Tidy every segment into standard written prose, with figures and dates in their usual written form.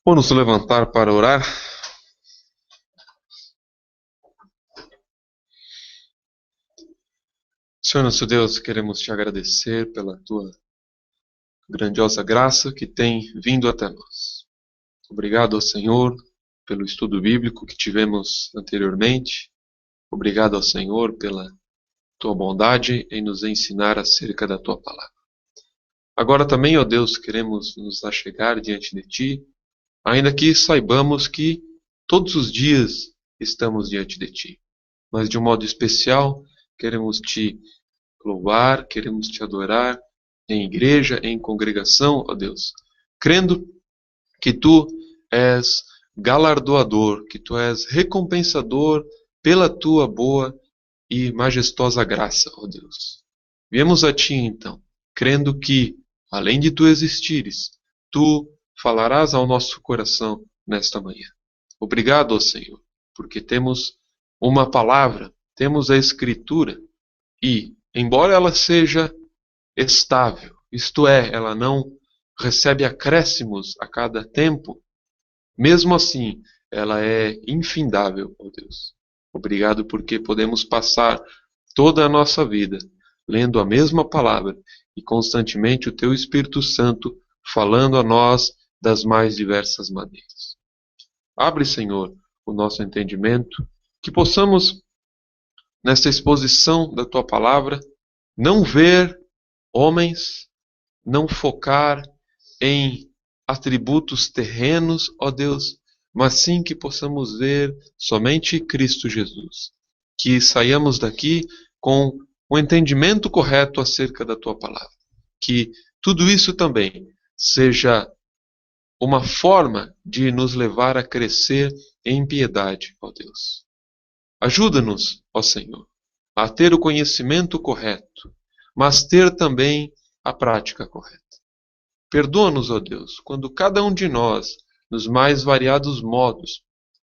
Vamos nos levantar para orar. Senhor nosso Deus, queremos te agradecer pela tua grandiosa graça que tem vindo até nós. Obrigado ao Senhor pelo estudo bíblico que tivemos anteriormente. Obrigado ao Senhor pela tua bondade em nos ensinar acerca da tua palavra. Agora também, ó Deus, queremos nos achegar diante de ti, ainda que saibamos que todos os dias estamos diante de ti. Mas de um modo especial, queremos te louvar, queremos te adorar em igreja, em congregação, ó Deus, crendo que tu és galardoador, que tu és recompensador pela tua boa e majestosa graça, ó Deus. Viemos a ti então, crendo que, além de tu existires, tu falarás ao nosso coração nesta manhã. Obrigado, ó Senhor, porque temos uma palavra, temos a Escritura e, embora ela seja estável, isto é, ela não recebe acréscimos a cada tempo, mesmo assim, ela é infindável, ó Deus. Obrigado porque podemos passar toda a nossa vida lendo a mesma palavra e constantemente o Teu Espírito Santo falando a nós das mais diversas maneiras. Abre, Senhor, o nosso entendimento, que possamos, nesta exposição da Tua palavra, não ver homens, não focar em atributos terrenos, ó Deus, mas sim que possamos ver somente Cristo Jesus. Que saiamos daqui com o entendimento correto acerca da Tua palavra. Que tudo isso também seja uma forma de nos levar a crescer em piedade, ó Deus. Ajuda-nos, ó Senhor, a ter o conhecimento correto, mas ter também a prática correta. Perdoa-nos, ó Deus, quando cada um de nós, nos mais variados modos,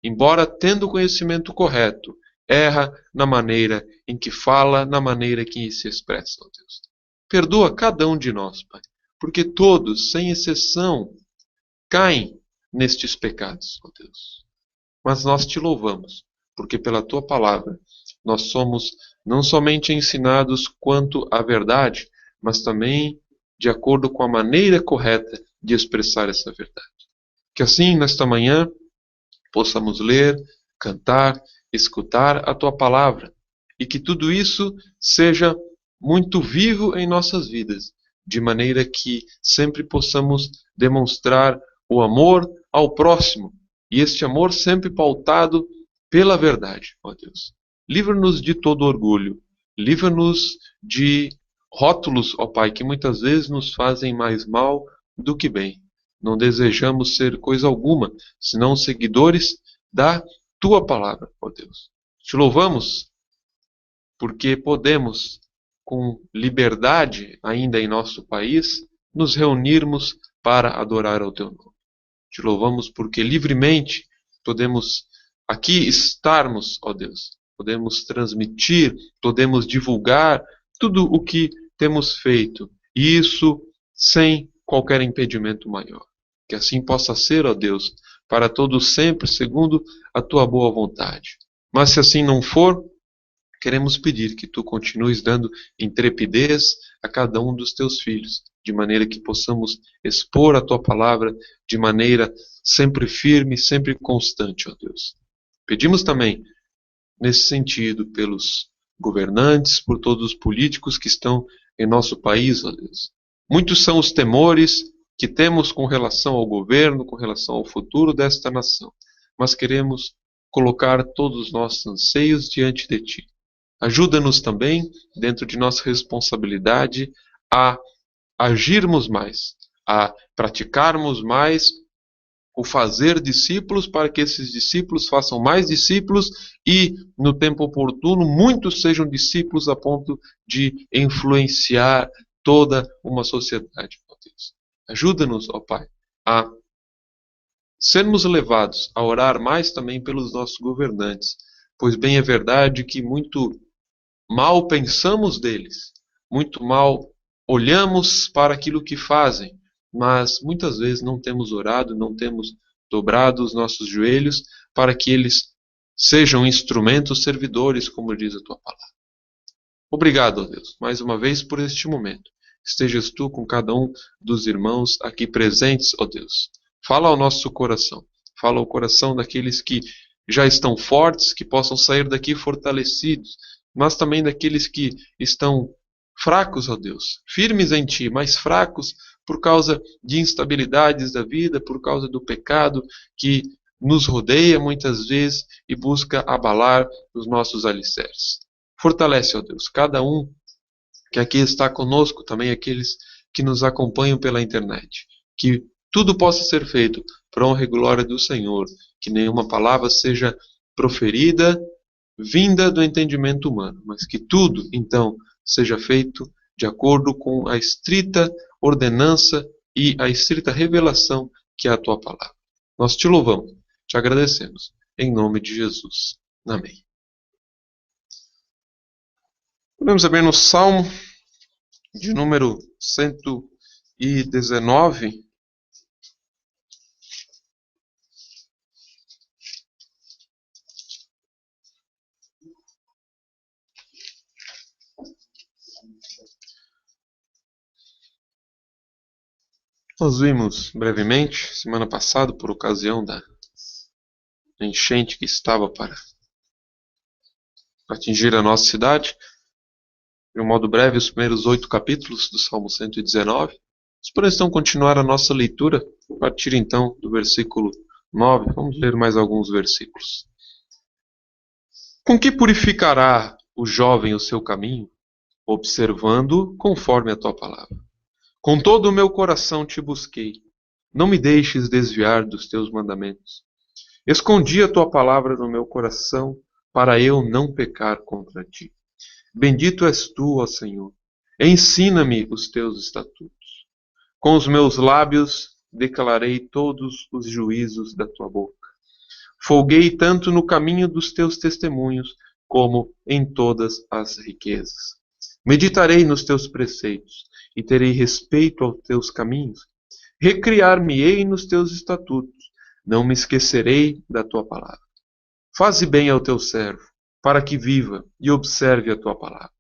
embora tendo o conhecimento correto, erra na maneira em que fala, na maneira em que se expressa, ó Deus. Perdoa cada um de nós, Pai, porque todos, sem exceção, caem nestes pecados, ó Deus. Mas nós te louvamos, porque pela Tua palavra nós somos não somente ensinados quanto à verdade, mas também de acordo com a maneira correta de expressar essa verdade. Que assim, nesta manhã, possamos ler, cantar, escutar a Tua palavra, e que tudo isso seja muito vivo em nossas vidas, de maneira que sempre possamos demonstrar o amor ao próximo, e este amor sempre pautado pela verdade, ó Deus. Livra-nos de todo orgulho, livra-nos de rótulos, ó Pai, que muitas vezes nos fazem mais mal do que bem. Não desejamos ser coisa alguma, senão seguidores da Tua palavra, ó Deus. Te louvamos porque podemos, com liberdade ainda em nosso país, nos reunirmos para adorar ao Teu nome. Te louvamos porque livremente podemos aqui estarmos, ó Deus. Podemos transmitir, podemos divulgar tudo o que temos feito. E isso sem qualquer impedimento maior. Que assim possa ser, ó Deus, para todos sempre, segundo a Tua boa vontade. Mas se assim não for, queremos pedir que Tu continues dando intrepidez a cada um dos Teus filhos, de maneira que possamos expor a Tua palavra de maneira sempre firme, sempre constante, ó Deus. Pedimos também, nesse sentido, pelos governantes, por todos os políticos que estão em nosso país, ó Deus. Muitos são os temores que temos com relação ao governo, com relação ao futuro desta nação, mas queremos colocar todos os nossos anseios diante de Ti. Ajuda-nos também, dentro de nossa responsabilidade, a agirmos mais, a praticarmos mais o fazer discípulos para que esses discípulos façam mais discípulos e, no tempo oportuno, muitos sejam discípulos a ponto de influenciar toda uma sociedade, ó Deus. Ajuda-nos, ó Pai, a sermos levados a orar mais também pelos nossos governantes, pois bem é verdade que muito mal pensamos deles, muito mal olhamos para aquilo que fazem, mas muitas vezes não temos orado, não temos dobrados os nossos joelhos, para que eles sejam instrumentos servidores, como diz a tua palavra. Obrigado, ó Deus, mais uma vez por este momento. Estejas tu com cada um dos irmãos aqui presentes, ó Deus. Fala ao nosso coração. Fala ao coração daqueles que já estão fortes, que possam sair daqui fortalecidos, mas também daqueles que estão fracos, ó Deus, firmes em Ti, mas fracos por causa de instabilidades da vida, por causa do pecado que nos rodeia muitas vezes e busca abalar os nossos alicerces. Fortalece, ó Deus, cada um que aqui está conosco, também aqueles que nos acompanham pela internet. Que tudo possa ser feito para honra e glória do Senhor. Que nenhuma palavra seja proferida, vinda do entendimento humano, mas que tudo, então, seja feito de acordo com a estrita ordenança e a estrita revelação que é a tua palavra. Nós te louvamos, te agradecemos, em nome de Jesus. Amém. Podemos abrir no Salmo de número 119. Nós vimos brevemente, semana passada, por ocasião da enchente que estava para atingir a nossa cidade, de um modo breve, os primeiros 8 capítulos do Salmo 119. Mas por então continuar a nossa leitura, a partir então do versículo 9, vamos ler mais alguns versículos. Com que purificará o jovem o seu caminho? Observando conforme a tua palavra. Com todo o meu coração te busquei. Não me deixes desviar dos teus mandamentos. Escondi a tua palavra no meu coração, para eu não pecar contra ti. Bendito és tu, ó Senhor. Ensina-me os teus estatutos. Com os meus lábios declarei todos os juízos da tua boca. Folguei tanto no caminho dos teus testemunhos, como em todas as riquezas. Meditarei nos teus preceitos, e terei respeito aos teus caminhos. Recriar-me-ei nos teus estatutos, não me esquecerei da tua palavra. Faze bem ao teu servo, para que viva e observe a tua palavra.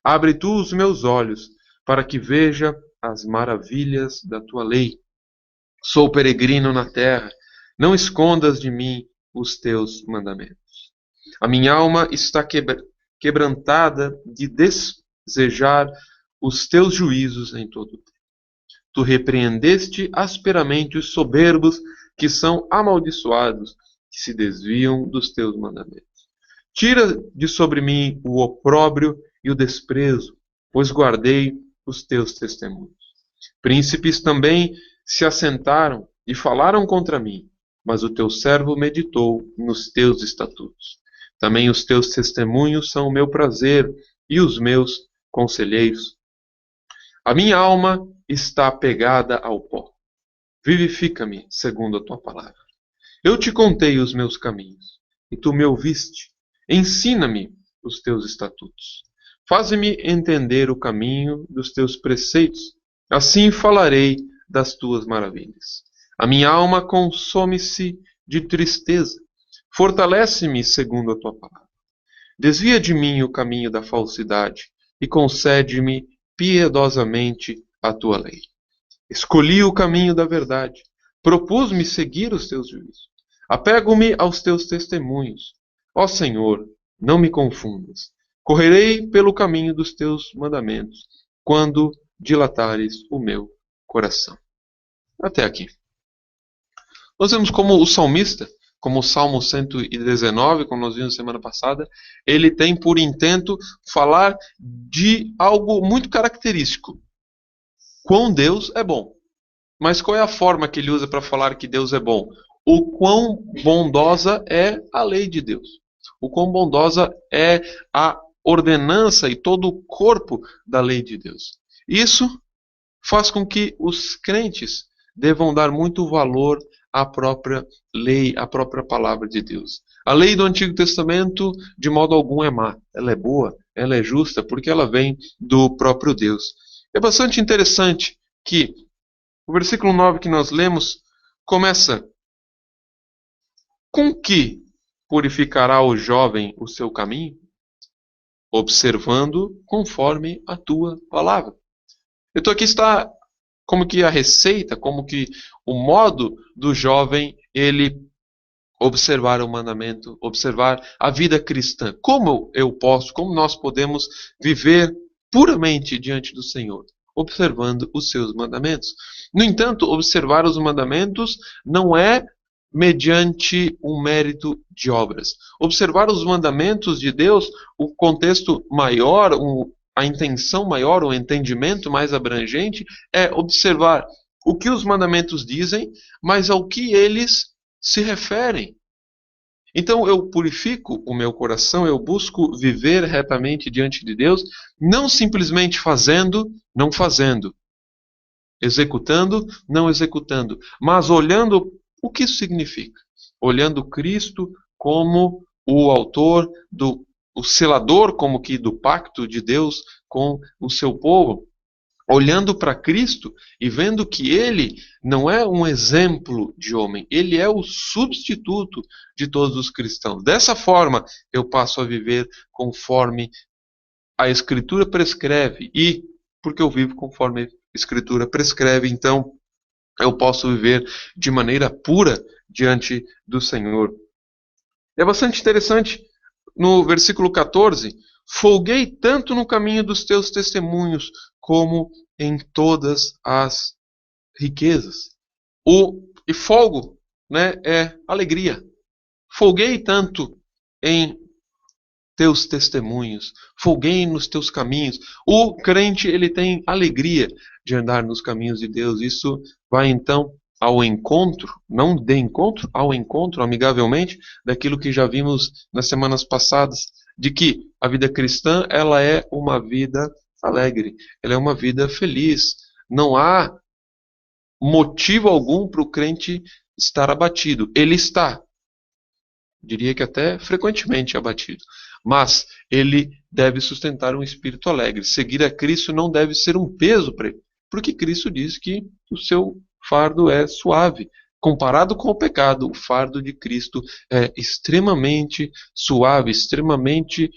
Abre tu os meus olhos, para que veja as maravilhas da tua lei. Sou peregrino na terra, não escondas de mim os teus mandamentos. A minha alma está quebrantada de desejar os teus juízos em todo o tempo. Tu repreendeste asperamente os soberbos que são amaldiçoados, que se desviam dos teus mandamentos. Tira de sobre mim o opróbrio e o desprezo, pois guardei os teus testemunhos. Príncipes também se assentaram e falaram contra mim, mas o teu servo meditou nos teus estatutos. Também os teus testemunhos são o meu prazer e os meus conselheiros. A minha alma está apegada ao pó. Vivifica-me segundo a tua palavra. Eu te contei os meus caminhos, e tu me ouviste. Ensina-me os teus estatutos. Faze-me entender o caminho dos teus preceitos. Assim falarei das tuas maravilhas. A minha alma consome-se de tristeza. Fortalece-me segundo a tua palavra. Desvia de mim o caminho da falsidade e concede-me piedosamente a tua lei. Escolhi o caminho da verdade. Propus-me seguir os teus juízos. Apego-me aos teus testemunhos. Ó Senhor, não me confundas. Correrei pelo caminho dos teus mandamentos, quando dilatares o meu coração. Até aqui. Nós vemos como o salmista, como o Salmo 119, como nós vimos semana passada, ele tem por intento falar de algo muito característico. Quão Deus é bom. Mas qual é a forma que ele usa para falar que Deus é bom? O quão bondosa é a lei de Deus. O quão bondosa é a ordenança e todo o corpo da lei de Deus. Isso faz com que os crentes devam dar muito valor à própria lei, à própria palavra de Deus. A lei do Antigo Testamento, de modo algum, é má. Ela é boa, ela é justa, porque ela vem do próprio Deus. É bastante interessante que o versículo 9 que nós lemos começa: Com que purificará o jovem o seu caminho? Observando conforme a tua palavra. Então aqui está como que a receita, como que o modo do jovem ele observar o mandamento, observar a vida cristã. Como nós podemos viver puramente diante do Senhor? Observando os seus mandamentos. No entanto, observar os mandamentos não é mediante um mérito de obras. Observar os mandamentos de Deus, o contexto maior, a intenção maior, o entendimento mais abrangente, é observar o que os mandamentos dizem, mas ao que eles se referem. Então eu purifico o meu coração, eu busco viver retamente diante de Deus, não simplesmente fazendo, não fazendo, executando, não executando, mas olhando o que isso significa. Olhando Cristo como o autor, o selador como que do pacto de Deus com o seu povo. Olhando para Cristo e vendo que Ele não é um exemplo de homem, Ele é o substituto de todos os cristãos. Dessa forma, eu passo a viver conforme a Escritura prescreve. E, porque eu vivo conforme a Escritura prescreve, então eu posso viver de maneira pura diante do Senhor. É bastante interessante, no versículo 14, folguei tanto no caminho dos teus testemunhos, como em todas as riquezas. E folgo, né, é alegria. Folguei tanto em teus testemunhos, folguei nos teus caminhos. O crente, ele tem alegria de andar nos caminhos de Deus. Isso vai então ao encontro, não de encontro, ao encontro, amigavelmente, daquilo que já vimos nas semanas passadas, de que a vida cristã, ela é uma vida alegre, ela é uma vida feliz. Não há motivo algum para o crente estar abatido. Ele está, diria que até frequentemente abatido, mas ele deve sustentar um espírito alegre. Seguir a Cristo não deve ser um peso para ele, porque Cristo diz que o seu fardo é suave. Comparado com o pecado, o fardo de Cristo é extremamente suave, extremamente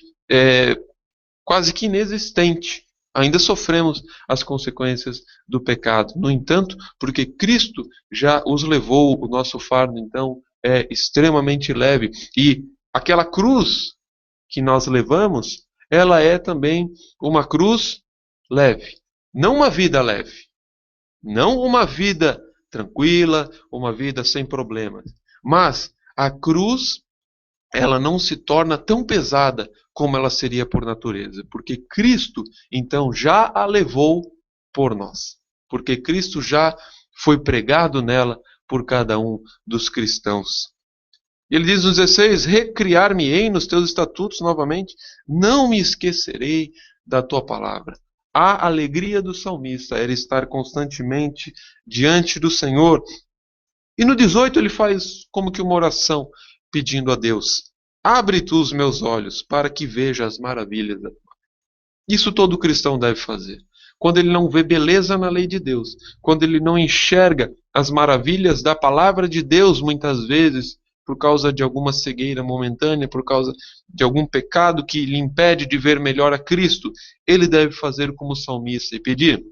quase que inexistente. Ainda sofremos as consequências do pecado. No entanto, porque Cristo já os levou, o nosso fardo então é extremamente leve. E aquela cruz que nós levamos, ela é também uma cruz leve. Não uma vida leve. Não uma vida tranquila, uma vida sem problemas. Mas a cruz, ela não se torna tão pesada como ela seria por natureza. Porque Cristo, então, já a levou por nós. Porque Cristo já foi pregado nela por cada um dos cristãos. Ele diz no 16, recriar-me-ei nos teus estatutos novamente, não me esquecerei da tua palavra. A alegria do salmista era estar constantemente diante do Senhor. E no 18 ele faz como que uma oração, pedindo a Deus, abre tu os meus olhos para que veja as maravilhas da tua. Isso todo cristão deve fazer. Quando ele não vê beleza na lei de Deus, quando ele não enxerga as maravilhas da palavra de Deus, muitas vezes, por causa de alguma cegueira momentânea, por causa de algum pecado que lhe impede de ver melhor a Cristo, ele deve fazer como o salmista e pedir,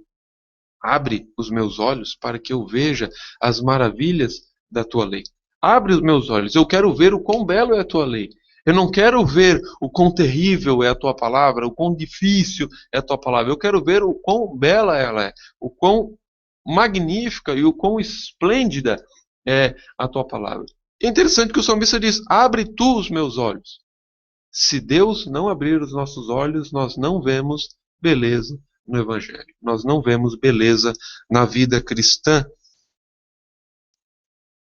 abre os meus olhos para que eu veja as maravilhas da tua lei. Abre os meus olhos, eu quero ver o quão belo é a tua lei. Eu não quero ver o quão terrível é a tua palavra, o quão difícil é a tua palavra. Eu quero ver o quão bela ela é, o quão magnífica e o quão esplêndida é a tua palavra. É interessante que o salmista diz, abre tu os meus olhos. Se Deus não abrir os nossos olhos, nós não vemos beleza no Evangelho. Nós não vemos beleza na vida cristã.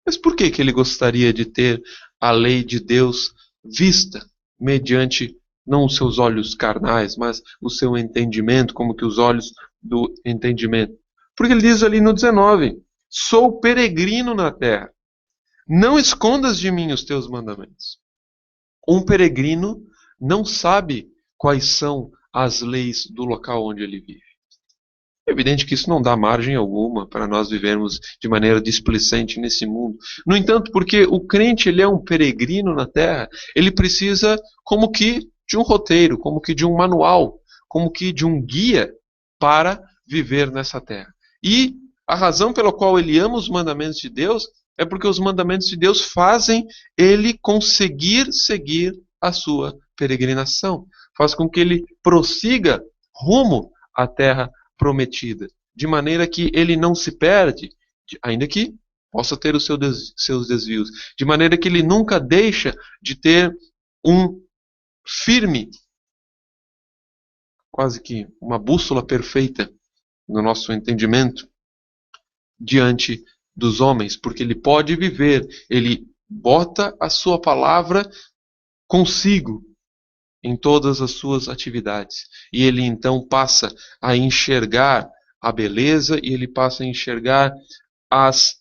Mas por que ele gostaria de ter a lei de Deus vista mediante não os seus olhos carnais, mas o seu entendimento, como que os olhos do entendimento? Porque ele diz ali no 19, sou peregrino na terra, não escondas de mim os teus mandamentos. Um peregrino não sabe quais são as leis do local onde ele vive. É evidente que isso não dá margem alguma para nós vivermos de maneira displicente nesse mundo. No entanto, porque o crente ele é um peregrino na terra, ele precisa como que de um roteiro, como que de um manual, como que de um guia para viver nessa terra. E a razão pela qual ele ama os mandamentos de Deus é porque os mandamentos de Deus fazem ele conseguir seguir a sua peregrinação. Faz com que ele prossiga rumo à terra prometida, de maneira que ele não se perde, ainda que possa ter os seus desvios, de maneira que ele nunca deixa de ter um firme, quase que uma bússola perfeita no nosso entendimento diante dos homens, porque ele pode viver, ele bota a sua palavra consigo em todas as suas atividades. E ele então passa a enxergar a beleza e ele passa a enxergar as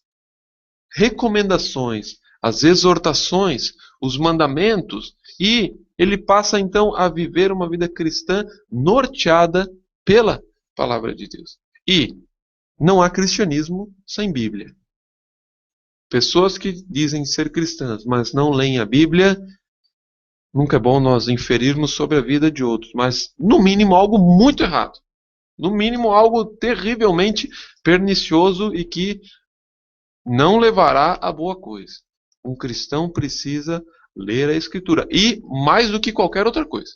recomendações, as exortações, os mandamentos e ele passa então a viver uma vida cristã norteada pela palavra de Deus. E não há cristianismo sem Bíblia. Pessoas que dizem ser cristãs, mas não leem a Bíblia, nunca é bom nós inferirmos sobre a vida de outros, mas no mínimo algo muito errado. No mínimo algo terrivelmente pernicioso e que não levará a boa coisa. Um cristão precisa ler a Escritura. E mais do que qualquer outra coisa.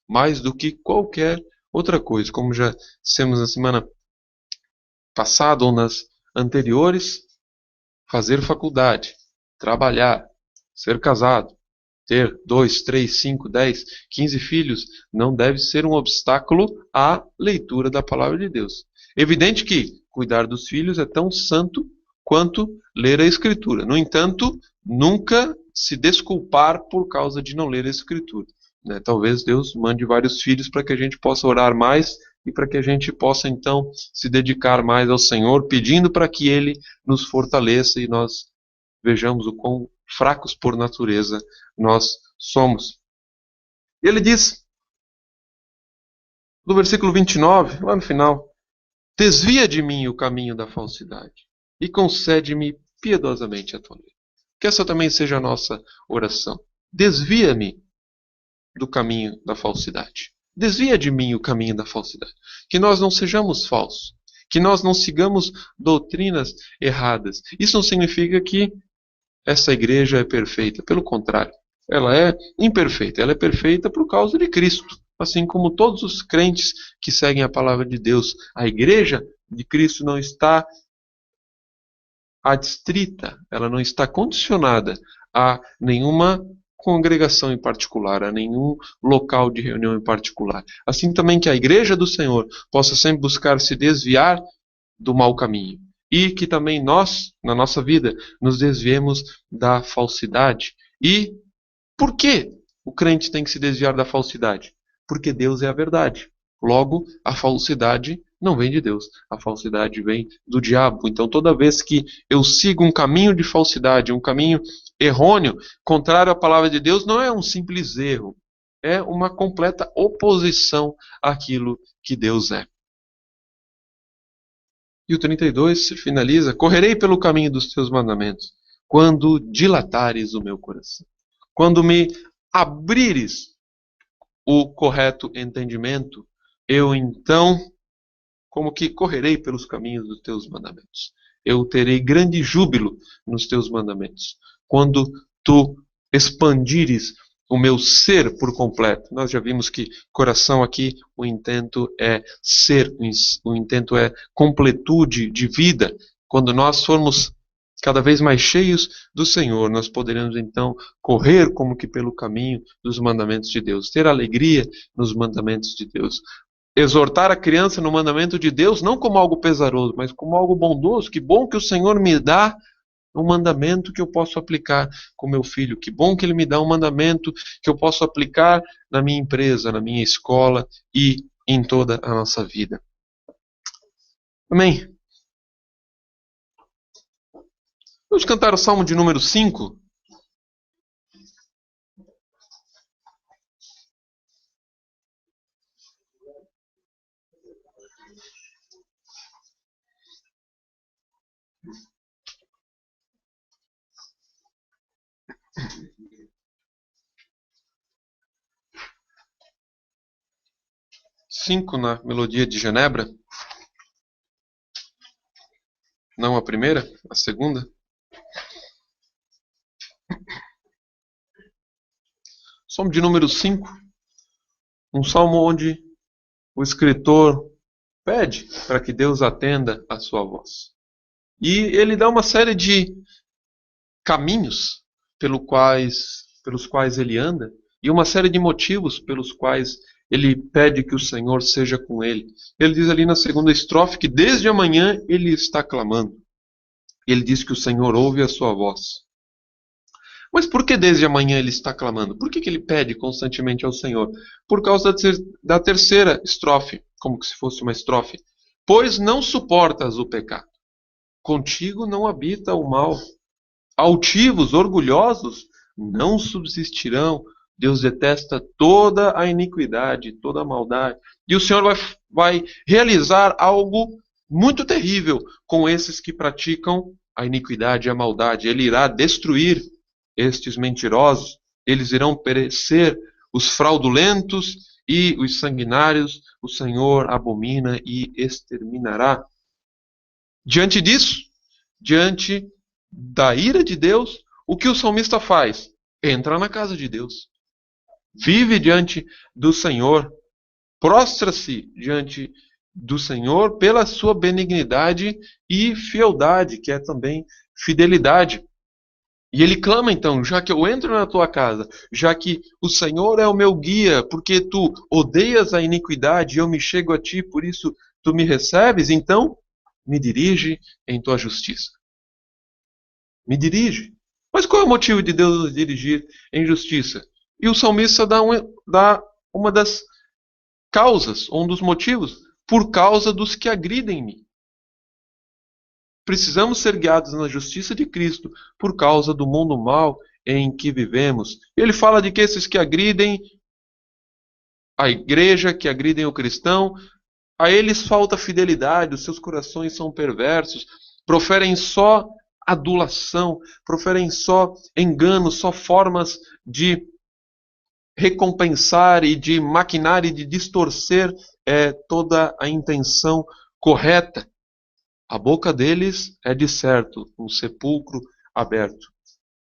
Mais do que qualquer outra coisa. Como já dissemos na semana passada ou nas anteriores, fazer faculdade, trabalhar, ser casado, ter 2, 3, 5, 10, 15 filhos não deve ser um obstáculo à leitura da palavra de Deus. Evidente que cuidar dos filhos é tão santo quanto ler a Escritura. No entanto, nunca se desculpar por causa de não ler a Escritura. Talvez Deus mande vários filhos para que a gente possa orar mais e para que a gente possa então se dedicar mais ao Senhor, pedindo para que Ele nos fortaleça e nós vejamos o quão fracos por natureza nós somos. E ele diz, no versículo 29, lá no final, desvia de mim o caminho da falsidade e concede-me piedosamente a tua lei. Que essa também seja a nossa oração. Desvia-me do caminho da falsidade. Desvia de mim o caminho da falsidade. Que nós não sejamos falsos. Que nós não sigamos doutrinas erradas. Isso não significa que essa igreja é perfeita. Pelo contrário, ela é imperfeita. Ela é perfeita por causa de Cristo. Assim como todos os crentes que seguem a palavra de Deus. A igreja de Cristo não está adstrita, ela não está condicionada a nenhuma congregação em particular, a nenhum local de reunião em particular. Assim também que a igreja do Senhor possa sempre buscar se desviar do mau caminho. E que também nós, na nossa vida, nos desviemos da falsidade. E por que o crente tem que se desviar da falsidade? Porque Deus é a verdade. Logo, a falsidade não vem de Deus. A falsidade vem do diabo. Então, toda vez que eu sigo um caminho de falsidade, um caminho errôneo, contrário à palavra de Deus, não é um simples erro. É uma completa oposição àquilo que Deus é. E o 32 se finaliza: correrei pelo caminho dos teus mandamentos, quando dilatares o meu coração. Quando me abrires o correto entendimento, eu então, como que correrei pelos caminhos dos teus mandamentos. Eu terei grande júbilo nos teus mandamentos. Quando tu expandires o meu ser por completo. Nós já vimos que coração aqui, o intento é ser, o intento é completude de vida. Quando nós formos cada vez mais cheios do Senhor, nós poderemos então correr como que pelo caminho dos mandamentos de Deus, ter alegria nos mandamentos de Deus, exortar a criança no mandamento de Deus, não como algo pesaroso, mas como algo bondoso. Que bom que o Senhor me dá um mandamento que eu posso aplicar com meu filho. Que bom que ele me dá um mandamento que eu posso aplicar na minha empresa, na minha escola e em toda a nossa vida. Amém. Vamos cantar o Salmo de número 5. 5 na melodia de Genebra. Não a primeira, a segunda. Salmo de número 5. Um salmo onde o escritor pede para que Deus atenda a sua voz. E ele dá uma série de caminhos pelos quais ele anda e uma série de motivos pelos quais ele pede que o Senhor seja com ele. Ele diz ali na segunda estrofe que desde a manhã ele está clamando. Ele diz que o Senhor ouve a sua voz. Mas por que desde a manhã ele está clamando? Por que ele pede constantemente ao Senhor? Por causa da terceira estrofe, como se fosse uma estrofe. Pois não suportas o pecado. Contigo não habita o mal. Altivos, orgulhosos, não subsistirão. Deus detesta toda a iniquidade, toda a maldade. E o Senhor vai realizar algo muito terrível com esses que praticam a iniquidade e a maldade. Ele irá destruir estes mentirosos. Eles irão perecer, os fraudulentos e os sanguinários. O Senhor abomina e exterminará. Diante disso, diante da ira de Deus, o que o salmista faz? Entra na casa de Deus. Vive diante do Senhor. Prostra-se diante do Senhor pela sua benignidade e fieldade, que é também fidelidade. E ele clama então, já que eu entro na tua casa, já que o Senhor é o meu guia, porque tu odeias a iniquidade e eu me chego a ti, por isso tu me recebes, então me dirige em tua justiça. Me dirige. Mas qual é o motivo de Deus nos dirigir em justiça? E o salmista dá uma das causas, um dos motivos, por causa dos que agridem-me. Precisamos ser guiados na justiça de Cristo por causa do mundo mau em que vivemos. Ele fala de que esses que agridem a igreja, que agridem o cristão, a eles falta fidelidade, os seus corações são perversos, proferem só adulação, proferem só engano, só formas de recompensar e de maquinar e de distorcer toda a intenção correta. A boca deles é de certo um sepulcro aberto.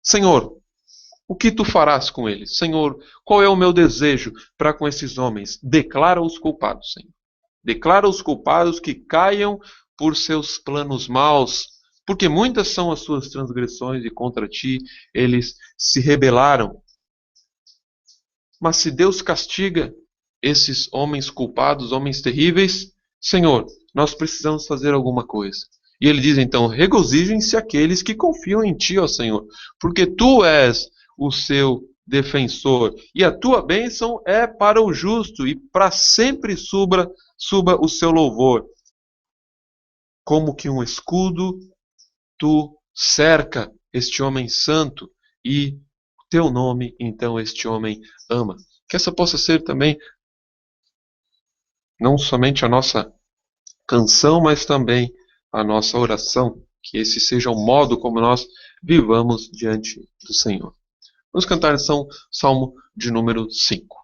Senhor, o que tu farás com eles? Senhor, qual é o meu desejo para com esses homens? Declara os culpados, Senhor. Declara os culpados que caiam por seus planos maus, porque muitas são as suas transgressões e contra ti eles se rebelaram. Mas se Deus castiga esses homens culpados, homens terríveis, Senhor, nós precisamos fazer alguma coisa. E ele diz então, regozijem-se aqueles que confiam em ti, ó Senhor, porque tu és o seu defensor, e a tua bênção é para o justo, e para sempre suba o seu louvor. Como que um escudo, tu cerca este homem santo, e teu nome, então, este homem ama. Que essa possa ser também, não somente a nossa canção, mas também a nossa oração. Que esse seja o modo como nós vivamos diante do Senhor. Vamos cantar então Salmo de número 5.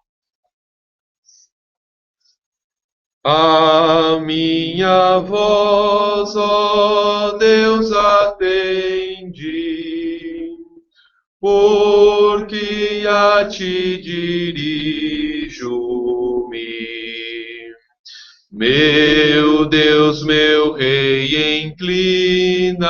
A minha voz, ó Deus, atende, porque a ti dirijo-me. Meu Deus, meu Rei, inclina-te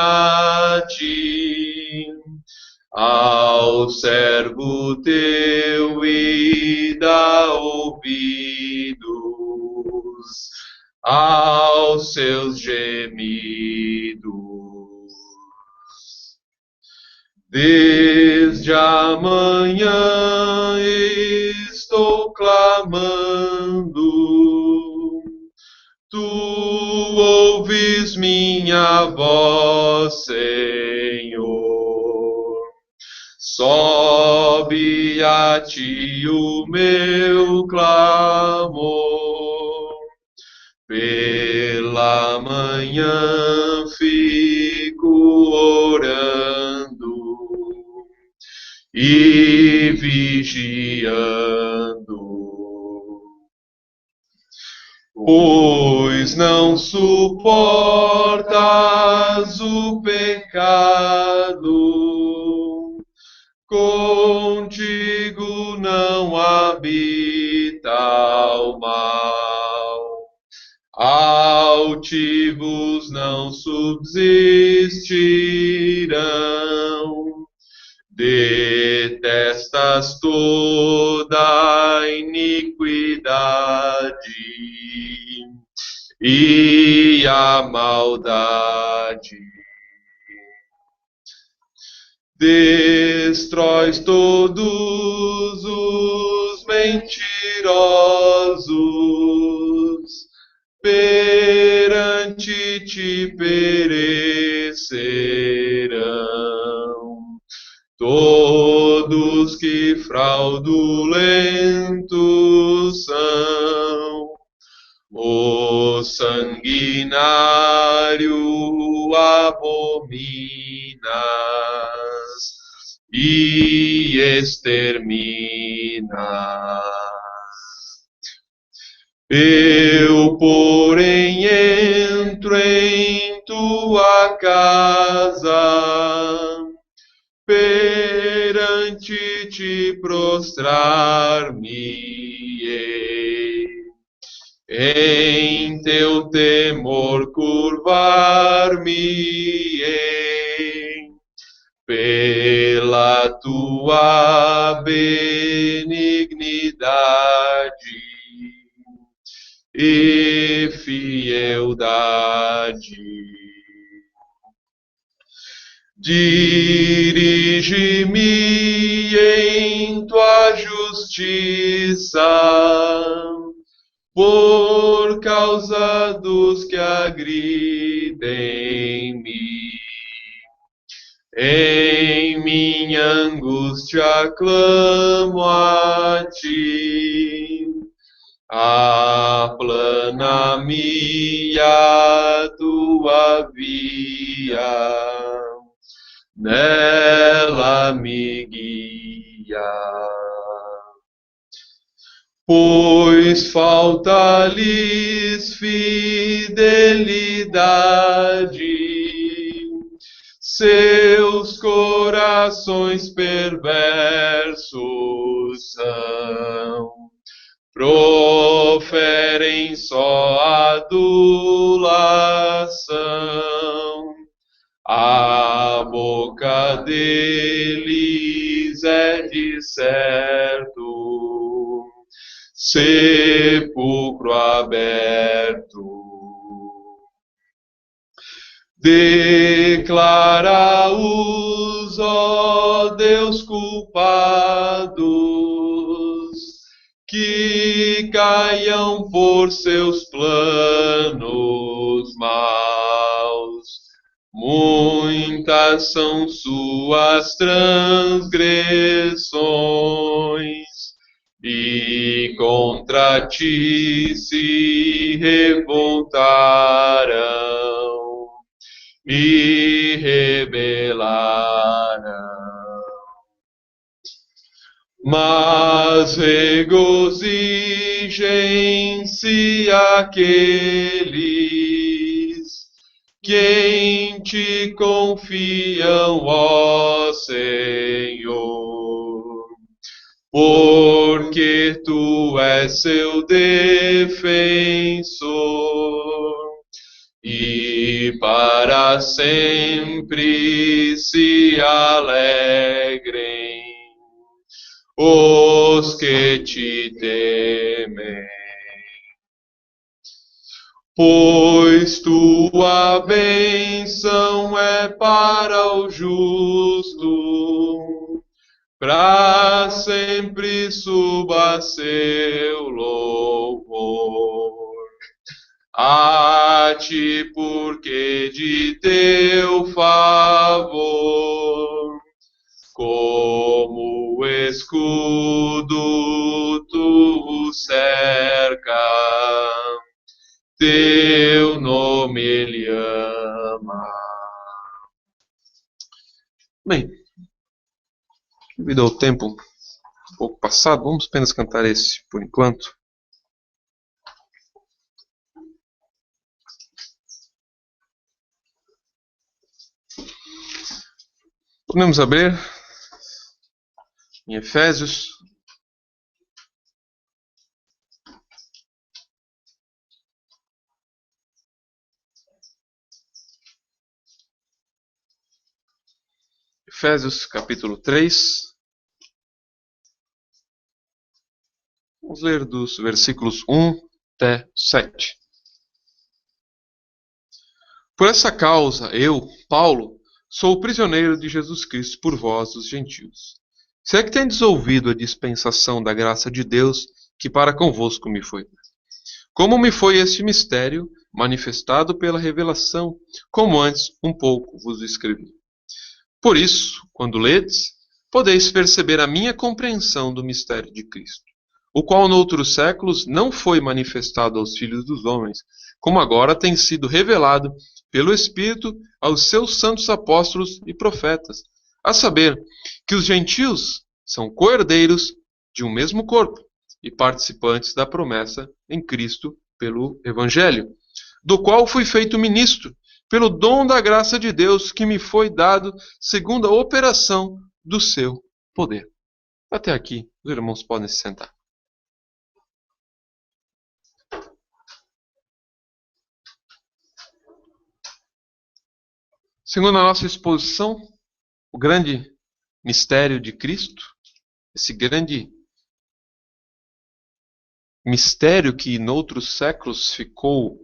ao servo teu e dá ouvidos aos seus gemidos. Desde a manhã estou clamando, tu ouves minha voz, Senhor. Sobe a ti o meu clamor, pela manhã fico vigiando, pois não suportas o pecado, contigo não habita o mal. Altivos não subsistirão, detestas toda iniquidade e a maldade. Destróis todos os mentirosos, perante ti perecerão. Todos que fraudulentos são, o sanguinário abominas e exterminas. Eu, porém, entro em tua casa, perante ti prostrar-me-ei, em teu temor curvar-me-ei, pela tua benignidade e fieldade. Dirige-me em tua justiça, por causa dos que agridem-me. Em minha angústia clamo a ti, aplana-me a tua via, nela me guia. Pois falta-lhes fidelidade, seus corações perversos são, proferem só adulação, a boca deles é de certo sepulcro aberto. Declara-os, ó Deus, culpados, que caiam por seus planos maus. Muitas são suas transgressões, e contra ti se revoltaram e rebelaram. Mas regozijem-se aqueles que em ti confiam, ó Senhor, porque tu és seu defensor, e para sempre se alegrem os que te temem. Pois tua bênção é para o justo, para sempre suba seu louvor. A ti, porque de teu favor, como escudo tu o cerca, teu nome ele ama. Bem, devido ao tempo, um pouco passado. Vamos apenas cantar esse por enquanto. Podemos abrir em Efésios. Efésios capítulo 3. Vamos ler dos versículos 1 até 7. Por essa causa, eu, Paulo, sou o prisioneiro de Jesus Cristo por vós, os gentios. Se é que tendes ouvido a dispensação da graça de Deus, que para convosco me foi. Como me foi este mistério, manifestado pela revelação, como antes um pouco vos escrevi. Por isso, quando ledes, podeis perceber a minha compreensão do mistério de Cristo, o qual noutros séculos não foi manifestado aos filhos dos homens, como agora tem sido revelado pelo Espírito aos seus santos apóstolos e profetas, a saber, que os gentios são co-herdeiros de um mesmo corpo e participantes da promessa em Cristo pelo Evangelho, do qual fui feito ministro, pelo dom da graça de Deus que me foi dado segundo a operação do seu poder. Até aqui, os irmãos podem se sentar. Segundo a nossa exposição, o grande mistério de Cristo, esse grande mistério que em outros séculos ficou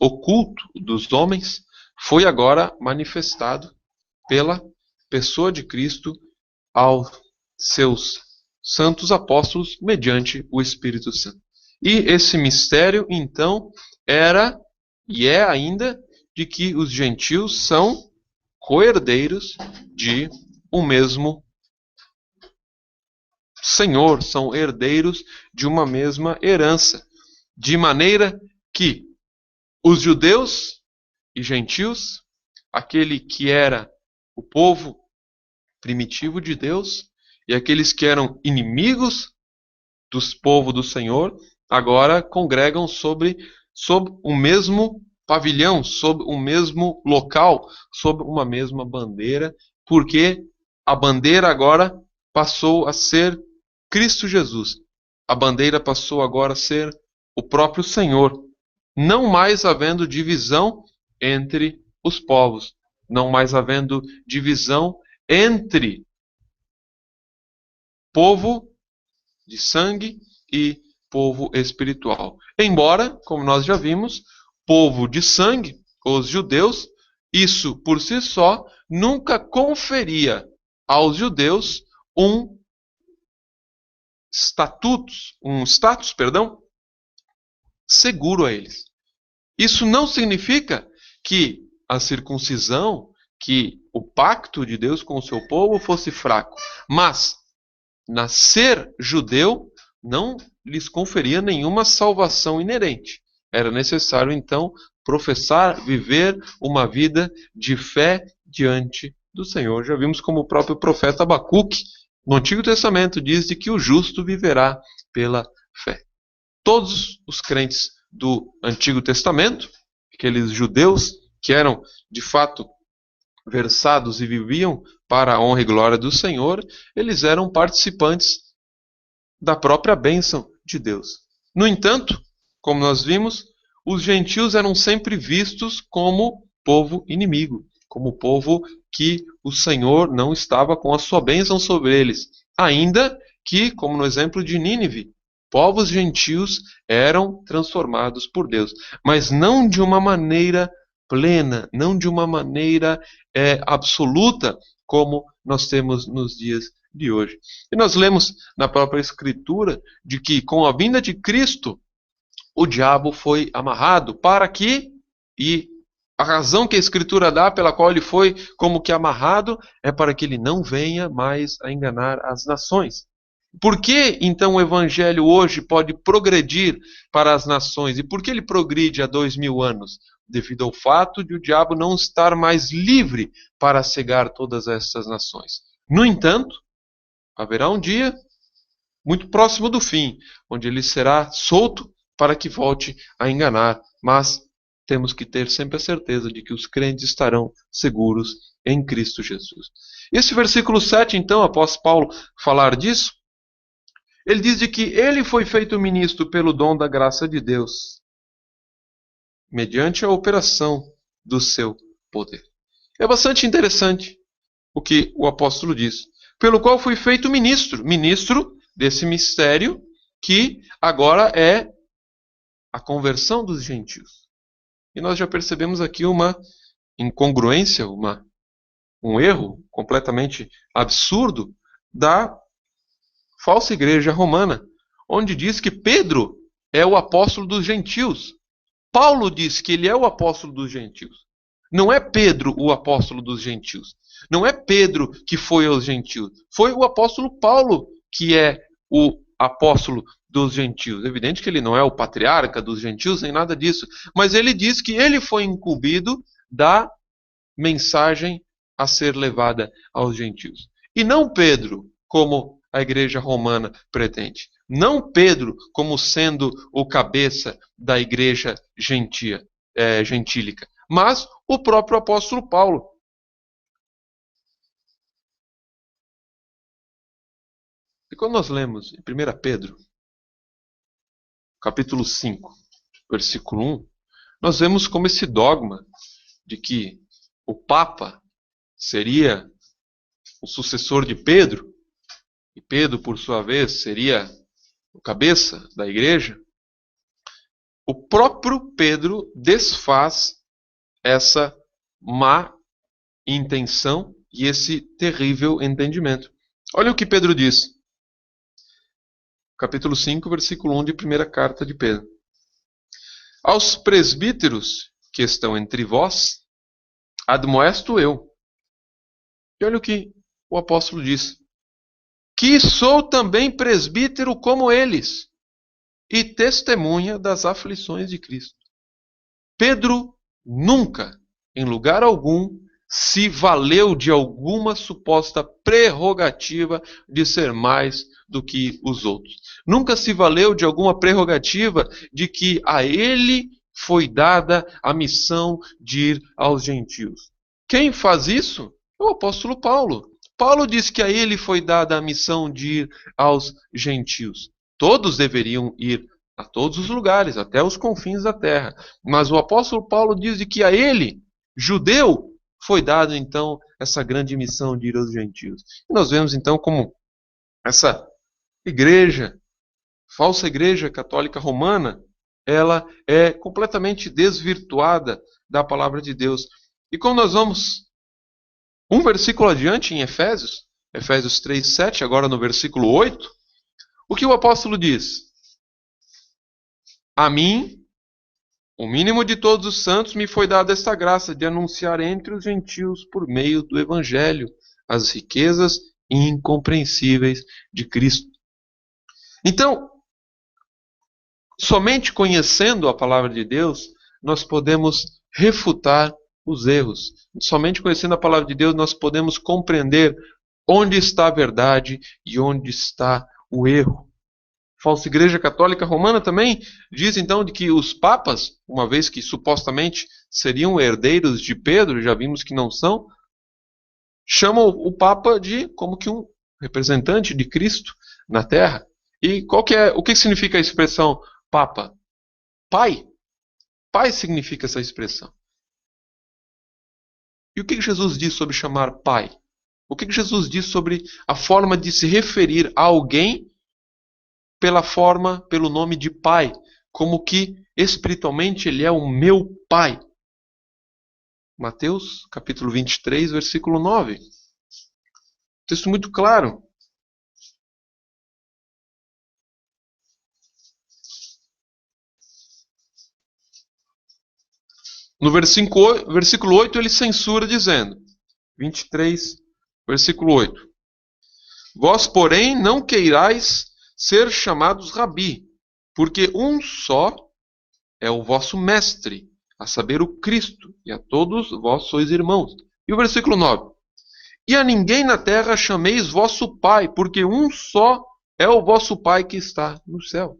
oculto dos homens, foi agora manifestado pela pessoa de Cristo aos seus santos apóstolos mediante o Espírito Santo. E esse mistério, então, era e é ainda de que os gentios são co-herdeiros de um mesmo Senhor, são herdeiros de uma mesma herança, de maneira que os judeus e gentios, aquele que era o povo primitivo de Deus e aqueles que eram inimigos dos povos do Senhor, agora congregam sob o mesmo pavilhão, sob o mesmo local, sob uma mesma bandeira, porque a bandeira agora passou a ser Cristo Jesus. A bandeira passou agora a ser o próprio Senhor, não mais havendo divisão entre os povos, não mais havendo divisão entre povo de sangue e povo espiritual. Embora, como nós já vimos, povo de sangue, os judeus, isso por si só nunca conferia aos judeus um status, seguro a eles. Isso não significa que a circuncisão, que o pacto de Deus com o seu povo fosse fraco, mas nascer judeu não lhes conferia nenhuma salvação inerente. Era necessário, então, professar, viver uma vida de fé diante do Senhor. Já vimos como o próprio profeta Abacuque, no Antigo Testamento, diz de que o justo viverá pela fé. Todos os crentes do Antigo Testamento, aqueles judeus que eram, de fato, versados e viviam para a honra e glória do Senhor, eles eram participantes da própria bênção de Deus. No entanto, como nós vimos, os gentios eram sempre vistos como povo inimigo, como povo que o Senhor não estava com a sua bênção sobre eles. Ainda que, como no exemplo de Nínive, povos gentios eram transformados por Deus, mas não de uma maneira plena, não de uma maneira absoluta, como nós temos nos dias de hoje. E nós lemos na própria Escritura de que com a vinda de Cristo, o diabo foi amarrado para que, e a razão que a Escritura dá pela qual ele foi como que amarrado, é para que ele não venha mais a enganar as nações. Por que, então, o Evangelho hoje pode progredir para as nações? E por que ele progride há 2000 anos? Devido ao fato de o diabo não estar mais livre para cegar todas essas nações. No entanto, haverá um dia muito próximo do fim, onde ele será solto para que volte a enganar. Mas temos que ter sempre a certeza de que os crentes estarão seguros em Cristo Jesus. Esse versículo 7, então, após Paulo falar disso, ele diz de que ele foi feito ministro pelo dom da graça de Deus, mediante a operação do seu poder. É bastante interessante o que o apóstolo diz. Pelo qual fui feito ministro desse mistério que agora é a conversão dos gentios. E nós já percebemos aqui uma incongruência, um erro completamente absurdo da falsa igreja romana, onde diz que Pedro é o apóstolo dos gentios. Paulo diz que ele é o apóstolo dos gentios. Não é Pedro o apóstolo dos gentios. Não é Pedro que foi aos gentios. Foi o apóstolo Paulo que é o apóstolo dos gentios. É evidente que ele não é o patriarca dos gentios, nem nada disso. Mas ele diz que ele foi incumbido da mensagem a ser levada aos gentios. E não Pedro, como a igreja romana pretende. Não Pedro como sendo o cabeça da igreja gentílica, mas o próprio apóstolo Paulo. E quando nós lemos em 1 Pedro, capítulo 5, versículo 1, nós vemos como esse dogma de que o Papa seria o sucessor de Pedro, e Pedro, por sua vez, seria o cabeça da igreja, o próprio Pedro desfaz essa má intenção e esse terrível entendimento. Olha o que Pedro diz. Capítulo 5, versículo 1 de 1ª carta de Pedro. Aos presbíteros que estão entre vós, admoesto eu. E olha o que o apóstolo diz. Que sou também presbítero como eles, e testemunha das aflições de Cristo. Pedro nunca, em lugar algum, se valeu de alguma suposta prerrogativa de ser mais do que os outros. Nunca se valeu de alguma prerrogativa de que a ele foi dada a missão de ir aos gentios. Quem faz isso? É o apóstolo Paulo. Paulo diz que a ele foi dada a missão de ir aos gentios. Todos deveriam ir a todos os lugares, até os confins da terra. Mas o apóstolo Paulo diz de que a ele, judeu, foi dado então essa grande missão de ir aos gentios. E nós vemos então como essa igreja, falsa igreja católica romana, ela é completamente desvirtuada da palavra de Deus. E quando nós vamos um versículo adiante em Efésios 3:7, agora no versículo 8, o que o apóstolo diz? A mim, o mínimo de todos os santos, me foi dada esta graça de anunciar entre os gentios, por meio do evangelho, as riquezas incompreensíveis de Cristo. Então, somente conhecendo a palavra de Deus, nós podemos refutar os erros. Somente conhecendo a palavra de Deus, nós podemos compreender onde está a verdade e onde está o erro. A falsa igreja católica romana também diz então de que os papas, uma vez que supostamente seriam herdeiros de Pedro, já vimos que não são, chamam o Papa de como que um representante de Cristo na Terra. E o que significa a expressão Papa? Pai. Pai significa essa expressão. E o que Jesus diz sobre chamar Pai? O que Jesus diz sobre a forma de se referir a alguém pelo nome de Pai? Como que espiritualmente ele é o meu Pai. Mateus, capítulo 23, versículo 9. Texto muito claro. No versículo 8 ele censura dizendo, 23, versículo 8. Vós, porém, não queirais ser chamados Rabi, porque um só é o vosso mestre, a saber, o Cristo, e a todos vós sois irmãos. E o versículo 9. E a ninguém na terra chameis vosso Pai, porque um só é o vosso Pai que está no céu.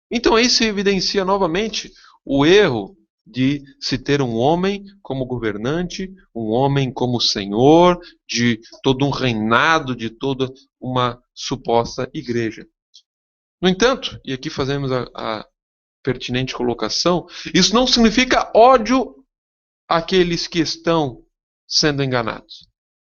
Então isso evidencia novamente o erro de se ter um homem como governante, um homem como senhor de todo um reinado, de toda uma suposta igreja. No entanto, e aqui fazemos a pertinente colocação, isso não significa ódio àqueles que estão sendo enganados.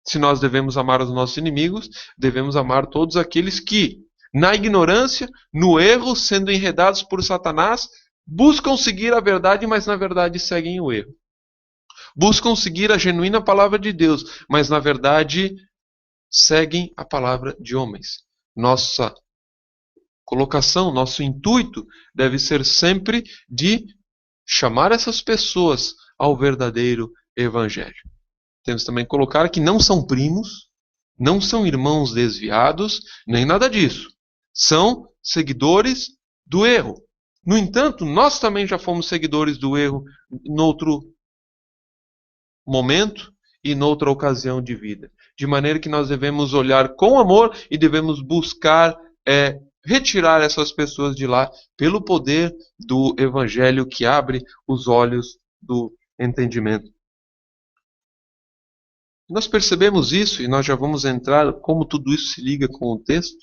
Se nós devemos amar os nossos inimigos, devemos amar todos aqueles que, na ignorância, no erro, sendo enredados por Satanás, buscam seguir a verdade, mas na verdade seguem o erro. Buscam seguir a genuína palavra de Deus, mas na verdade seguem a palavra de homens. Nossa colocação, nosso intuito deve ser sempre de chamar essas pessoas ao verdadeiro evangelho. Temos também que colocar que não são primos, não são irmãos desviados, nem nada disso. São seguidores do erro. No entanto, nós também já fomos seguidores do erro em outro momento e noutra ocasião de vida. De maneira que nós devemos olhar com amor e devemos buscar retirar essas pessoas de lá pelo poder do evangelho que abre os olhos do entendimento. Nós percebemos isso e nós já vamos entrar como tudo isso se liga com o texto.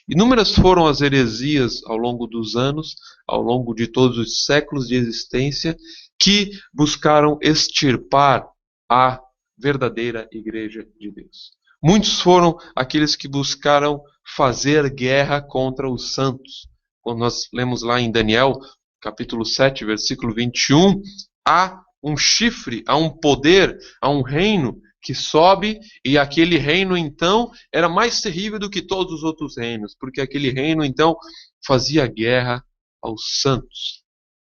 Inúmeras foram as heresias ao longo dos anos, ao longo de todos os séculos de existência, que buscaram extirpar a verdadeira igreja de Deus. Muitos foram aqueles que buscaram fazer guerra contra os santos. Quando nós lemos lá em Daniel, capítulo 7, versículo 21, há um chifre, há um poder, há um reino que sobe, e aquele reino então era mais terrível do que todos os outros reinos, porque aquele reino então fazia guerra aos santos.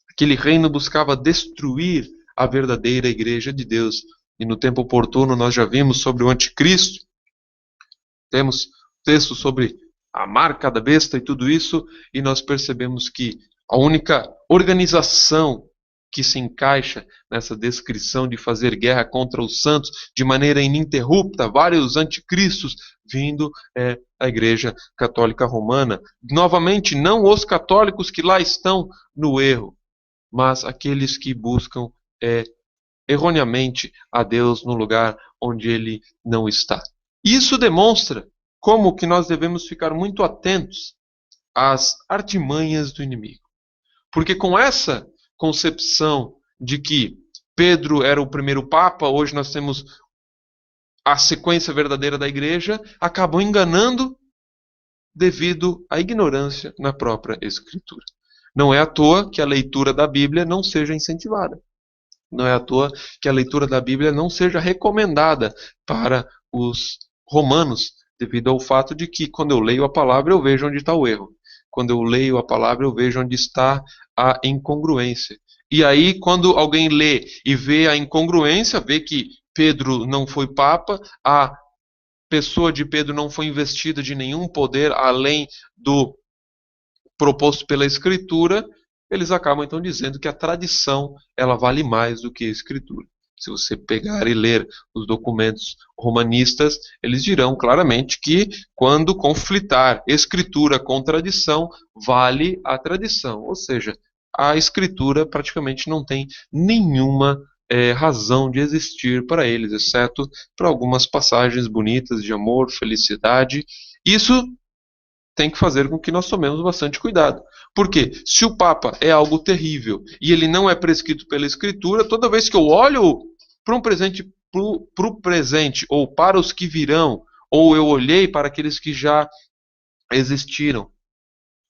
Aquele reino buscava destruir a verdadeira igreja de Deus. E no tempo oportuno nós já vimos sobre o anticristo. Temos texto sobre a marca da besta e tudo isso, e nós percebemos que a única organização que se encaixa nessa descrição de fazer guerra contra os santos de maneira ininterrupta, vários anticristos vindo a Igreja Católica Romana. Novamente, não os católicos que lá estão no erro, mas aqueles que buscam erroneamente a Deus no lugar onde Ele não está. Isso demonstra como que nós devemos ficar muito atentos às artimanhas do inimigo. Porque com essa concepção de que Pedro era o primeiro papa, hoje nós temos a sequência verdadeira da igreja, acabam enganando devido à ignorância na própria Escritura. Não é à toa que a leitura da Bíblia não seja incentivada. Não é à toa que a leitura da Bíblia não seja recomendada para os romanos, devido ao fato de que quando eu leio a palavra eu vejo onde está o erro. Quando eu leio a palavra eu vejo onde está a incongruência. E aí quando alguém lê e vê a incongruência, vê que Pedro não foi papa, a pessoa de Pedro não foi investida de nenhum poder além do proposto pela Escritura, eles acabam então dizendo que a tradição ela vale mais do que a Escritura. Se você pegar e ler os documentos romanistas, eles dirão claramente que quando conflitar Escritura com tradição, vale a tradição. Ou seja, a Escritura praticamente não tem nenhuma razão de existir para eles, exceto para algumas passagens bonitas de amor, felicidade. Isso tem que fazer com que nós tomemos bastante cuidado. Porque se o Papa é algo terrível e ele não é prescrito pela Escritura, toda vez que eu olho para um presente, para o presente ou para os que virão, ou eu olhei para aqueles que já existiram,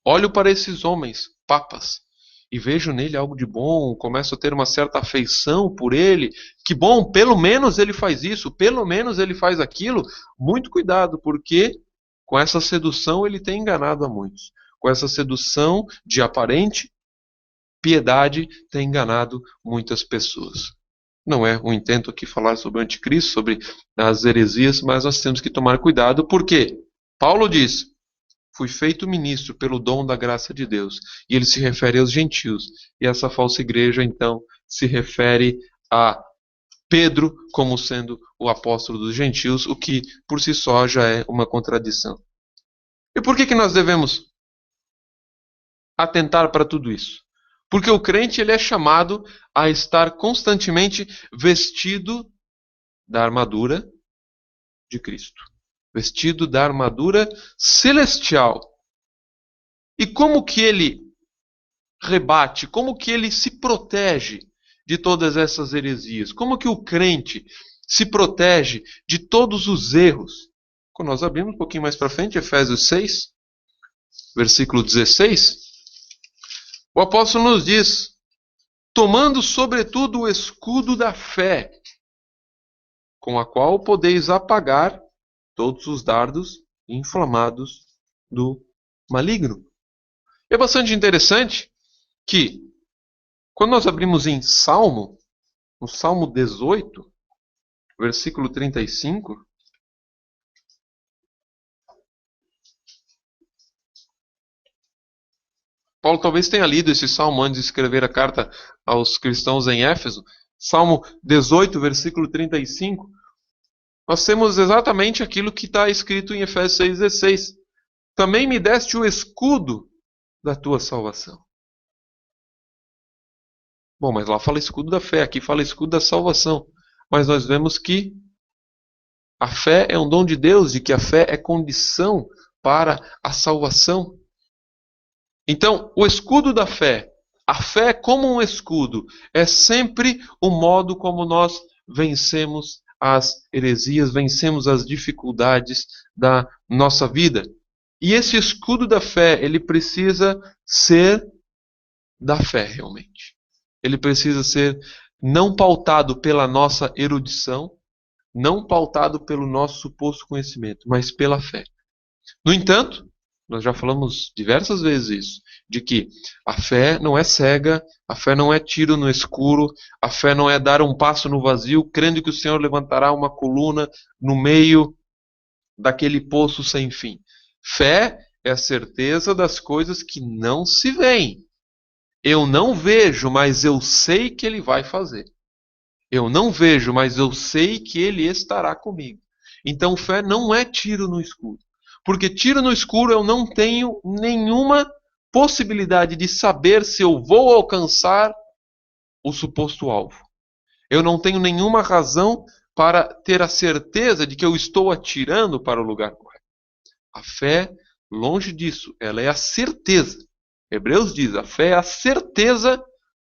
olho para esses homens, papas, e vejo nele algo de bom, começo a ter uma certa afeição por ele, que bom, pelo menos ele faz isso, pelo menos ele faz aquilo. Muito cuidado, porque com essa sedução ele tem enganado a muitos. Com essa sedução de aparente piedade tem enganado muitas pessoas. Não é o intento aqui falar sobre o anticristo, sobre as heresias, mas nós temos que tomar cuidado, porque Paulo diz: fui feito ministro pelo dom da graça de Deus. E ele se refere aos gentios. E essa falsa igreja, então, se refere a Pedro como sendo o apóstolo dos gentios, o que por si só já é uma contradição. E por que nós devemos atentar para tudo isso? Porque o crente ele é chamado a estar constantemente vestido da armadura de Cristo. Vestido da armadura celestial. E como que ele rebate, como que ele se protege de todas essas heresias? Como que o crente se protege de todos os erros? Quando nós abrimos um pouquinho mais para frente, Efésios 6, versículo 16, o apóstolo nos diz: tomando sobretudo o escudo da fé, com a qual podeis apagar todos os dardos inflamados do maligno. É bastante interessante que, quando nós abrimos em Salmo, no Salmo 18, versículo 35, Paulo talvez tenha lido esse salmo antes de escrever a carta aos cristãos em Éfeso. Salmo 18, versículo 35. Nós temos exatamente aquilo que está escrito em Efésios 6,16. Também me deste o escudo da tua salvação. Bom, mas lá fala escudo da fé, aqui fala escudo da salvação. Mas nós vemos que a fé é um dom de Deus e que a fé é condição para a salvação. Então, o escudo da fé, a fé como um escudo, é sempre o modo como nós vencemos as heresias, vencemos as dificuldades da nossa vida. E esse escudo da fé, ele precisa ser da fé realmente. Ele precisa ser não pautado pela nossa erudição, não pautado pelo nosso suposto conhecimento, mas pela fé. No entanto, nós já falamos diversas vezes isso, de que a fé não é cega, a fé não é tiro no escuro, a fé não é dar um passo no vazio, crendo que o Senhor levantará uma coluna no meio daquele poço sem fim. Fé é a certeza das coisas que não se veem. Eu não vejo, mas eu sei que Ele vai fazer. Eu não vejo, mas eu sei que Ele estará comigo. Então fé não é tiro no escuro. Porque tiro no escuro eu não tenho nenhuma possibilidade de saber se eu vou alcançar o suposto alvo. Eu não tenho nenhuma razão para ter a certeza de que eu estou atirando para o lugar correto. A fé, longe disso, ela é a certeza. Hebreus diz, a fé é a certeza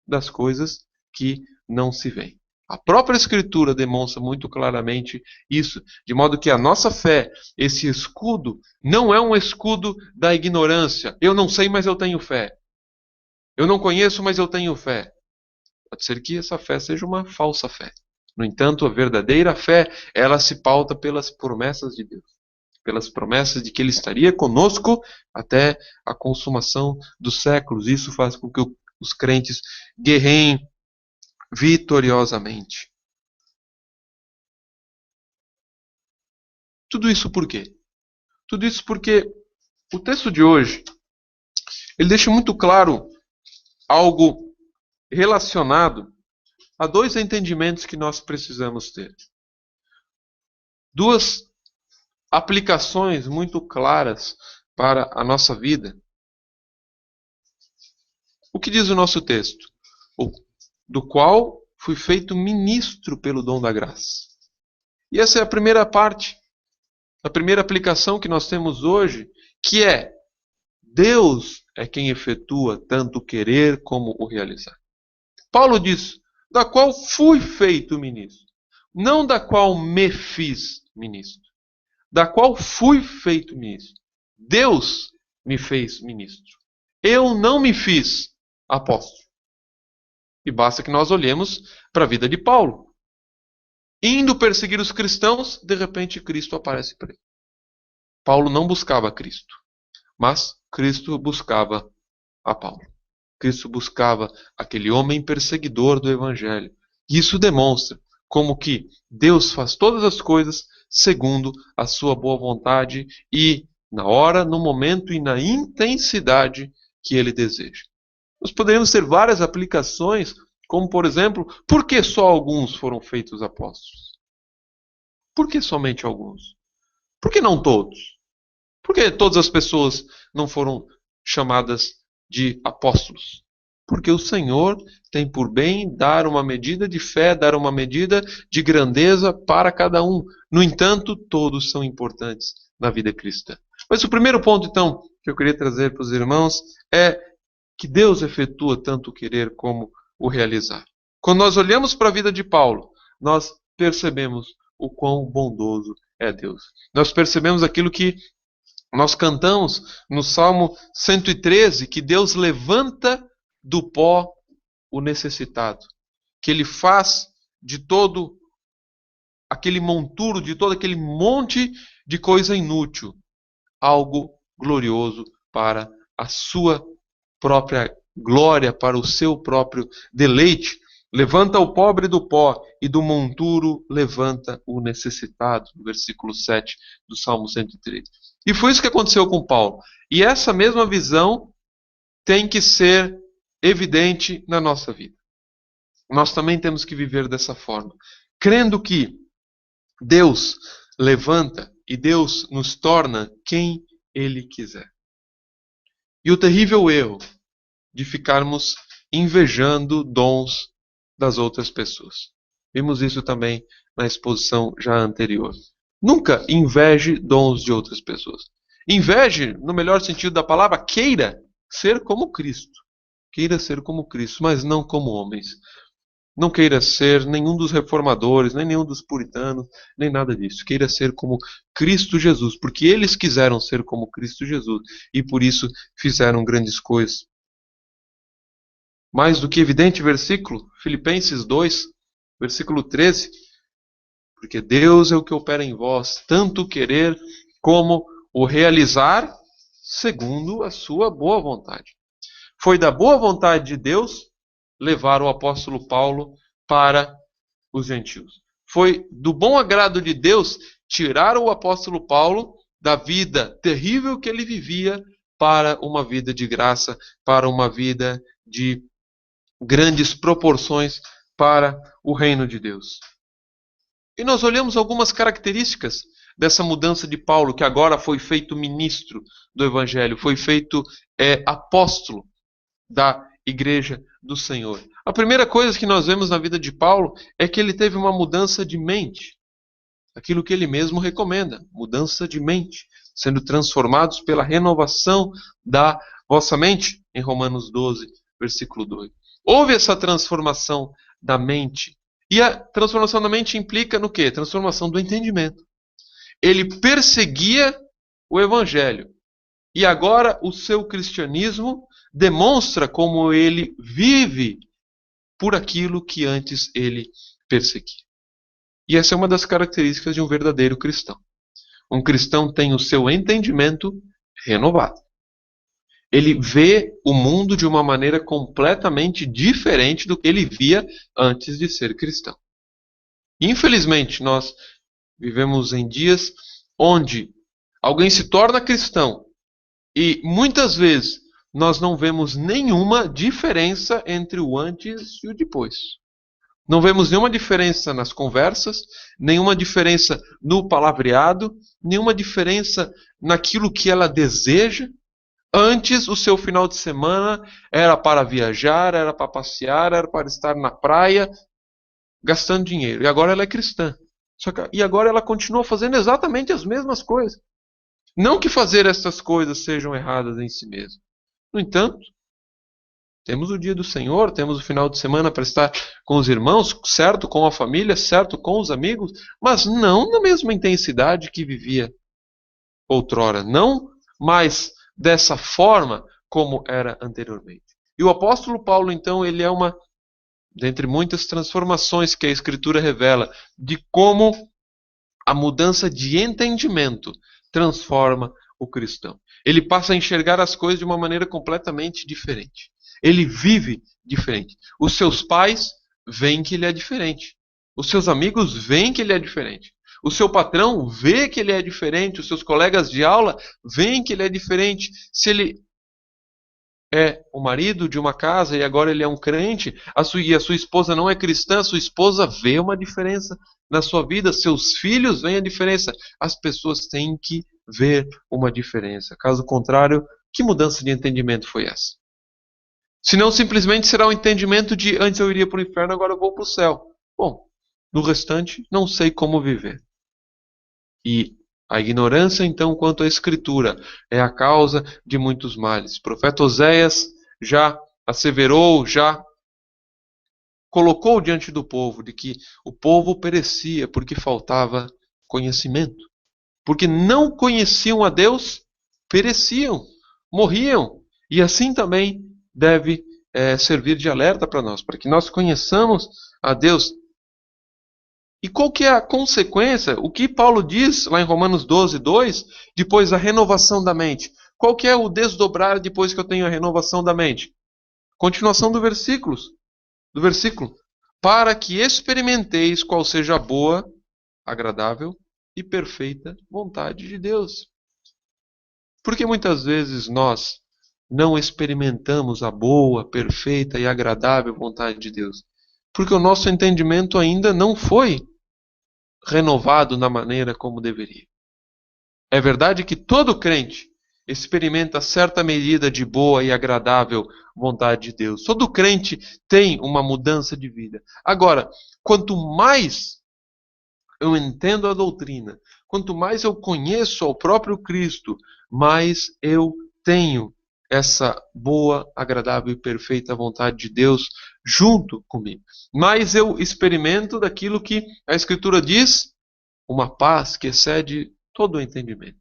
das coisas que não se veem. A própria Escritura demonstra muito claramente isso, de modo que a nossa fé, esse escudo, não é um escudo da ignorância. Eu não sei, mas eu tenho fé. Eu não conheço, mas eu tenho fé. Pode ser que essa fé seja uma falsa fé. No entanto, a verdadeira fé, ela se pauta pelas promessas de Deus. Pelas promessas de que Ele estaria conosco até a consumação dos séculos. Isso faz com que os crentes guerreiem vitoriosamente. Tudo isso por quê? Tudo isso porque o texto de hoje, ele deixa muito claro algo relacionado a dois entendimentos que nós precisamos ter. Duas aplicações muito claras para a nossa vida. O que diz o nosso texto? Do qual fui feito ministro pelo dom da graça. E essa é a primeira parte, a primeira aplicação que nós temos hoje, que é: Deus é quem efetua tanto o querer como o realizar. Paulo diz, da qual fui feito ministro, não da qual me fiz ministro, da qual fui feito ministro. Deus me fez ministro. Eu não me fiz apóstolo. E basta que nós olhemos para a vida de Paulo. Indo perseguir os cristãos, de repente Cristo aparece para ele. Paulo não buscava Cristo, mas Cristo buscava a Paulo. Cristo buscava aquele homem perseguidor do Evangelho. E isso demonstra como que Deus faz todas as coisas segundo a sua boa vontade e na hora, no momento e na intensidade que Ele deseja. Nós poderíamos ter várias aplicações, como por exemplo, por que só alguns foram feitos apóstolos? Por que somente alguns? Por que não todos? Por que todas as pessoas não foram chamadas de apóstolos? Porque o Senhor tem por bem dar uma medida de fé, dar uma medida de grandeza para cada um. No entanto, todos são importantes na vida cristã. Mas o primeiro ponto, então, que eu queria trazer para os irmãos é que Deus efetua tanto o querer como o realizar. Quando nós olhamos para a vida de Paulo, nós percebemos o quão bondoso é Deus. Nós percebemos aquilo que nós cantamos no Salmo 113, que Deus levanta do pó o necessitado, que Ele faz de todo aquele monturo, de todo aquele monte de coisa inútil, algo glorioso para a sua própria glória, para o seu próprio deleite. Levanta o pobre do pó e do monturo levanta o necessitado, no versículo 7 do Salmo 103. E foi isso que aconteceu com Paulo. E essa mesma visão tem que ser evidente na nossa vida. Nós também temos que viver dessa forma, crendo que Deus levanta e Deus nos torna quem Ele quiser. E o terrível erro de ficarmos invejando dons das outras pessoas. Vimos isso também na exposição já anterior. Nunca inveje dons de outras pessoas. Inveje, no melhor sentido da palavra, queira ser como Cristo. Queira ser como Cristo, mas não como homens. Não queira ser nenhum dos reformadores, nem nenhum dos puritanos, nem nada disso. Queira ser como Cristo Jesus, porque eles quiseram ser como Cristo Jesus e por isso fizeram grandes coisas. Mais do que evidente versículo, Filipenses 2, versículo 13. Porque Deus é o que opera em vós, tanto o querer como o realizar, segundo a sua boa vontade. Foi da boa vontade de Deus levar o apóstolo Paulo para os gentios. Foi do bom agrado de Deus tirar o apóstolo Paulo da vida terrível que ele vivia para uma vida de graça, para uma vida de grandes proporções para o reino de Deus. E nós olhamos algumas características dessa mudança de Paulo, que agora foi feito ministro do Evangelho, foi feito apóstolo da igreja do Senhor. A primeira coisa que nós vemos na vida de Paulo é que ele teve uma mudança de mente. Aquilo que ele mesmo recomenda, mudança de mente, sendo transformados pela renovação da vossa mente, em Romanos 12, versículo 2. Houve essa transformação da mente. E a transformação da mente implica no quê? Transformação do entendimento. Ele perseguia o Evangelho. E agora o seu cristianismo demonstra como ele vive por aquilo que antes ele perseguia. E essa é uma das características de um verdadeiro cristão. Um cristão tem o seu entendimento renovado. Ele vê o mundo de uma maneira completamente diferente do que ele via antes de ser cristão. Infelizmente, nós vivemos em dias onde alguém se torna cristão e muitas vezes nós não vemos nenhuma diferença entre o antes e o depois. Não vemos nenhuma diferença nas conversas, nenhuma diferença no palavreado, nenhuma diferença naquilo que ela deseja. Antes, o seu final de semana era para viajar, era para passear, era para estar na praia, gastando dinheiro. E agora ela é cristã. E agora ela continua fazendo exatamente as mesmas coisas. Não que fazer essas coisas sejam erradas em si mesmo. No entanto, temos o dia do Senhor, temos o final de semana para estar com os irmãos, certo com a família, certo com os amigos, mas não na mesma intensidade que vivia outrora. Não mais dessa forma como era anteriormente. E o apóstolo Paulo, então, ele é uma, dentre muitas transformações que a Escritura revela, de como a mudança de entendimento transforma o cristão. Ele passa a enxergar as coisas de uma maneira completamente diferente. Ele vive diferente. Os seus pais veem que ele é diferente. Os seus amigos veem que ele é diferente. O seu patrão vê que ele é diferente. Os seus colegas de aula veem que ele é diferente. Se ele é o marido de uma casa e agora ele é um crente, e a sua esposa não é cristã, a sua esposa vê uma diferença na sua vida. Seus filhos veem a diferença. As pessoas têm que ver uma diferença. Caso contrário, que mudança de entendimento foi essa? Senão simplesmente será o entendimento de antes eu iria para o inferno, agora eu vou para o céu. Bom, no restante, não sei como viver. E a ignorância, então, quanto à Escritura, é a causa de muitos males. O profeta Oséias já asseverou, já colocou diante do povo de que o povo perecia porque faltava conhecimento. Porque não conheciam a Deus, pereciam, morriam. E assim também deve servir de alerta para nós, para que nós conheçamos a Deus. E qual que é a consequência? O que Paulo diz lá em Romanos 12, 2, depois da renovação da mente? Qual que é o desdobrar depois que eu tenho a renovação da mente? Continuação do versículo. Para que experimenteis qual seja a boa, agradável e perfeita vontade de Deus. Porque muitas vezes nós não experimentamos a boa, perfeita e agradável vontade de Deus? Porque o nosso entendimento ainda não foi renovado na maneira como deveria. É verdade que todo crente experimenta certa medida de boa e agradável vontade de Deus. Todo crente tem uma mudança de vida. Agora, quanto mais eu entendo a doutrina, quanto mais eu conheço ao próprio Cristo, mais eu tenho essa boa, agradável e perfeita vontade de Deus junto comigo. Mais eu experimento daquilo que a Escritura diz, uma paz que excede todo o entendimento.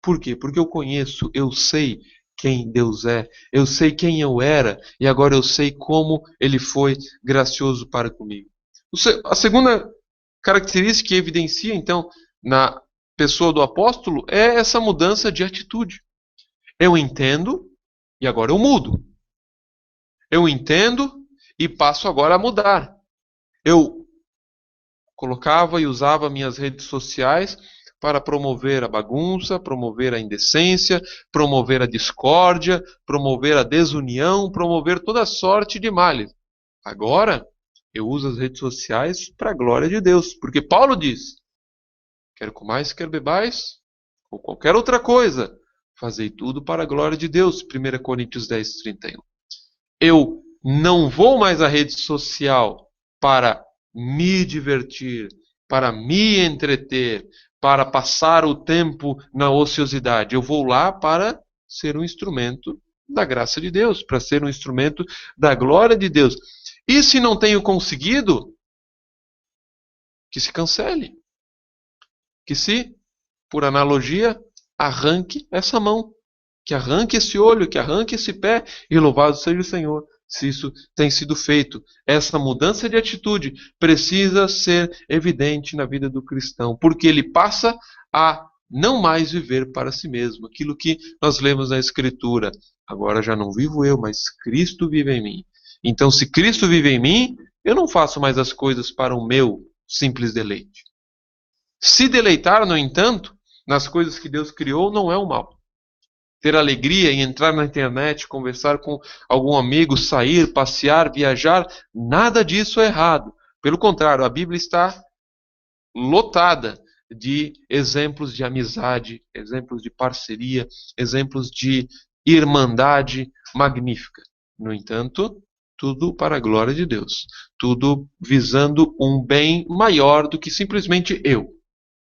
Por quê? Porque eu conheço, eu sei quem Deus é, eu sei quem eu era e agora eu sei como Ele foi gracioso para comigo. A segunda característica que evidencia, então, na pessoa do apóstolo é essa mudança de atitude. Eu entendo e agora eu mudo. Eu entendo e passo agora a mudar. Eu colocava e usava minhas redes sociais para promover a bagunça, promover a indecência, promover a discórdia, promover a desunião, promover toda sorte de males. Agora, eu uso as redes sociais para a glória de Deus. Porque Paulo diz, quer comais, quer bebais, ou qualquer outra coisa, fazei tudo para a glória de Deus. 1 Coríntios 10, 31. Eu não vou mais à rede social para me divertir, para me entreter, para passar o tempo na ociosidade. Eu vou lá para ser um instrumento da graça de Deus, para ser um instrumento da glória de Deus. E se não tenho conseguido, que se cancele. Que se, por analogia, arranque essa mão. Que arranque esse olho, que arranque esse pé, e louvado seja o Senhor, se isso tem sido feito. Essa mudança de atitude precisa ser evidente na vida do cristão, porque ele passa a não mais viver para si mesmo. Aquilo que nós lemos na Escritura. Agora já não vivo eu, mas Cristo vive em mim. Então, se Cristo vive em mim, eu não faço mais as coisas para o meu simples deleite. Se deleitar, no entanto, nas coisas que Deus criou, não é o mal. Ter alegria em entrar na internet, conversar com algum amigo, sair, passear, viajar, nada disso é errado. Pelo contrário, a Bíblia está lotada de exemplos de amizade, exemplos de parceria, exemplos de irmandade magnífica. No entanto, tudo para a glória de Deus. Tudo visando um bem maior do que simplesmente eu.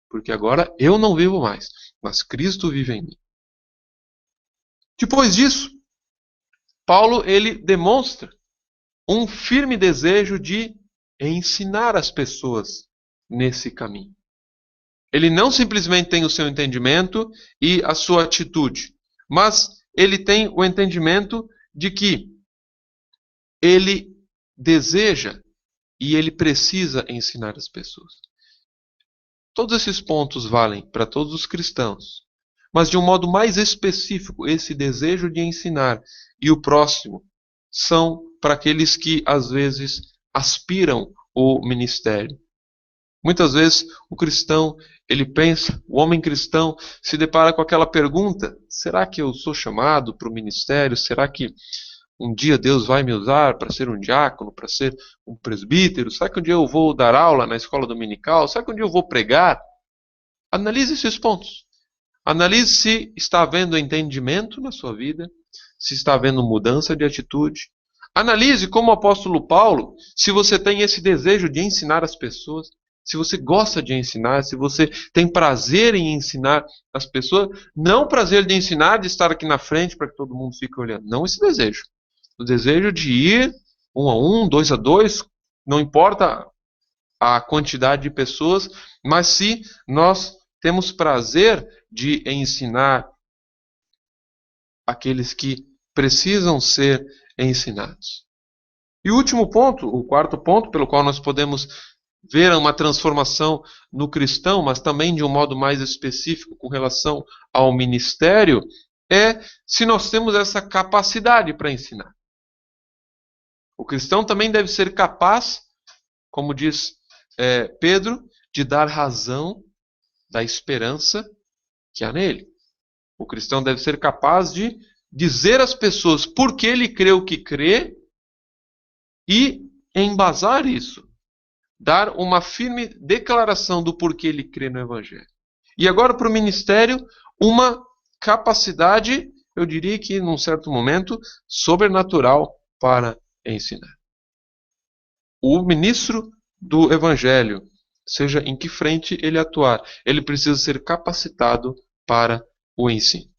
Porque agora eu não vivo mais, mas Cristo vive em mim. Depois disso, Paulo ele demonstra um firme desejo de ensinar as pessoas nesse caminho. Ele não simplesmente tem o seu entendimento e a sua atitude, mas ele tem o entendimento de que ele deseja e ele precisa ensinar as pessoas. Todos esses pontos valem para todos os cristãos. Mas de um modo mais específico, esse desejo de ensinar e o próximo são para aqueles que às vezes aspiram o ministério. Muitas vezes o cristão, ele pensa, o homem cristão se depara com aquela pergunta: será que eu sou chamado para o ministério? Será que um dia Deus vai me usar para ser um diácono, para ser um presbítero? Será que um dia eu vou dar aula na escola dominical? Será que um dia eu vou pregar? Analise esses pontos. Analise se está havendo entendimento na sua vida, se está havendo mudança de atitude. Analise, como o apóstolo Paulo, se você tem esse desejo de ensinar as pessoas, se você gosta de ensinar, se você tem prazer em ensinar as pessoas, não prazer de ensinar, de estar aqui na frente para que todo mundo fique olhando, não esse desejo. O desejo de ir 1 a 1, 2 a 2, não importa a quantidade de pessoas, mas se nós temos prazer de ensinar aqueles que precisam ser ensinados. E o último ponto, o quarto ponto, pelo qual nós podemos ver uma transformação no cristão, mas também de um modo mais específico com relação ao ministério, é se nós temos essa capacidade para ensinar. O cristão também deve ser capaz, como diz Pedro, de dar razão da esperança que há nele. O cristão deve ser capaz de dizer às pessoas por que ele crê o que crê e embasar isso. Dar uma firme declaração do porquê ele crê no Evangelho. E agora para o ministério, uma capacidade, eu diria que num certo momento, sobrenatural para ensinar. O ministro do Evangelho, seja em que frente ele atuar, ele precisa ser capacitado para o ensino.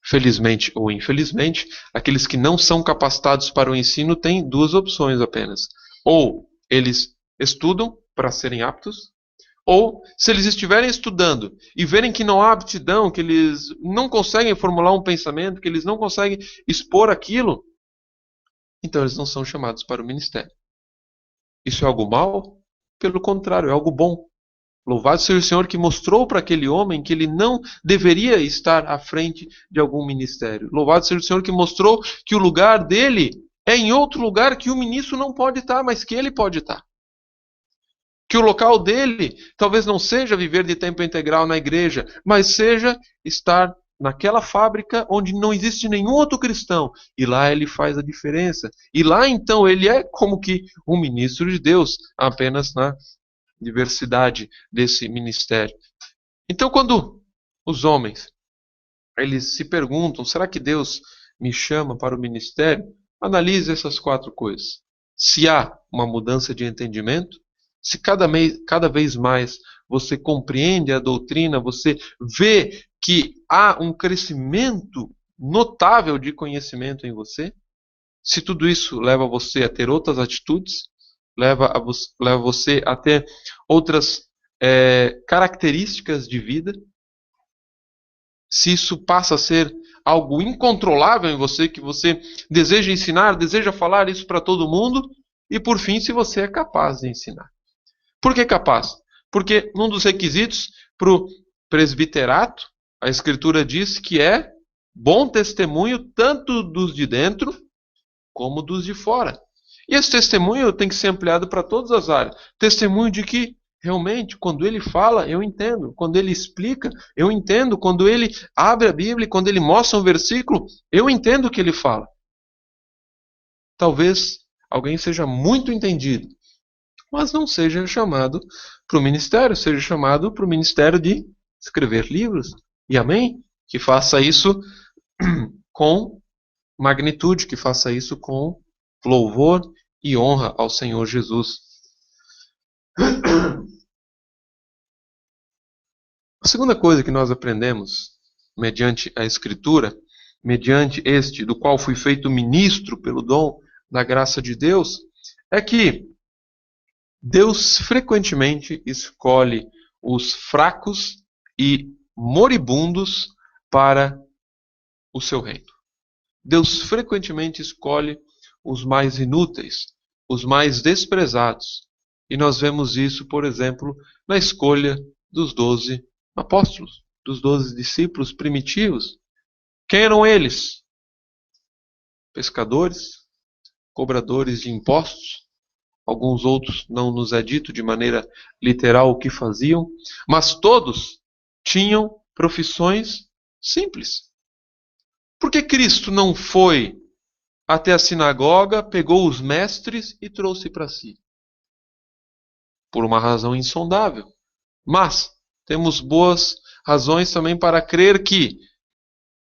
Felizmente ou infelizmente, aqueles que não são capacitados para o ensino têm duas opções apenas. Ou eles estudam para serem aptos, ou se eles estiverem estudando e verem que não há aptidão, que eles não conseguem formular um pensamento, que eles não conseguem expor aquilo, então eles não são chamados para o ministério. Isso é algo mal? Pelo contrário, é algo bom. Louvado seja o Senhor que mostrou para aquele homem que ele não deveria estar à frente de algum ministério. Louvado seja o Senhor que mostrou que o lugar dele é em outro lugar que o ministro não pode estar, mas que ele pode estar. Que o local dele talvez não seja viver de tempo integral na igreja, mas seja estar naquela fábrica onde não existe nenhum outro cristão. E lá ele faz a diferença. E lá então ele é como que um ministro de Deus, apenas na diversidade desse ministério. Então quando os homens eles se perguntam, será que Deus me chama para o ministério? Analise essas 4 coisas. Se há uma mudança de entendimento, se cada vez mais você compreende a doutrina, você vê que há um crescimento notável de conhecimento em você, se tudo isso leva você a ter outras atitudes, leva você a ter outras características de vida, se isso passa a ser algo incontrolável em você, que você deseja ensinar, deseja falar isso para todo mundo, e por fim, se você é capaz de ensinar. Por que capaz? Porque um dos requisitos para o presbiterato, a Escritura diz que é bom testemunho tanto dos de dentro como dos de fora. E esse testemunho tem que ser ampliado para todas as áreas. Testemunho de que realmente, quando ele fala, eu entendo. Quando ele explica, eu entendo. Quando ele abre a Bíblia, quando ele mostra um versículo, eu entendo o que ele fala. Talvez alguém seja muito entendido, mas não seja chamado para o ministério, seja chamado para o ministério de escrever livros. E amém? Que faça isso com magnitude, que faça isso com louvor e honra ao Senhor Jesus. A segunda coisa que nós aprendemos, mediante a Escritura, mediante este, do qual fui feito ministro pelo dom da graça de Deus, é que Deus frequentemente escolhe os fracos e moribundos para o seu reino. Deus frequentemente escolhe os mais inúteis, os mais desprezados. E nós vemos isso, por exemplo, na escolha dos 12 apóstolos, dos 12 discípulos primitivos. Quem eram eles? Pescadores, cobradores de impostos. Alguns outros não nos é dito de maneira literal o que faziam, mas todos tinham profissões simples. Por que Cristo não foi até a sinagoga, pegou os mestres e trouxe para si? Por uma razão insondável. Mas temos boas razões também para crer que,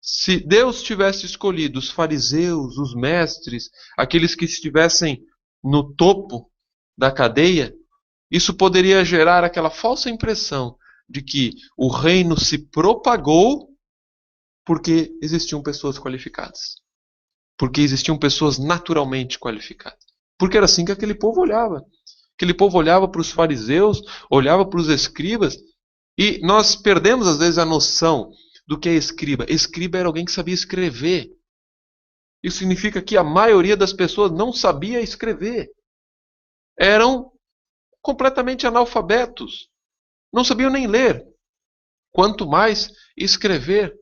se Deus tivesse escolhido os fariseus, os mestres, aqueles que estivessem no topo da cadeia, isso poderia gerar aquela falsa impressão de que o reino se propagou porque existiam pessoas qualificadas. Porque existiam pessoas naturalmente qualificadas. Porque era assim que aquele povo olhava. Aquele povo olhava para os fariseus, olhava para os escribas, e nós perdemos às vezes a noção do que é escriba. Escriba era alguém que sabia escrever. Isso significa que a maioria das pessoas não sabia escrever. Eram completamente analfabetos. Não sabiam nem ler, quanto mais escrever.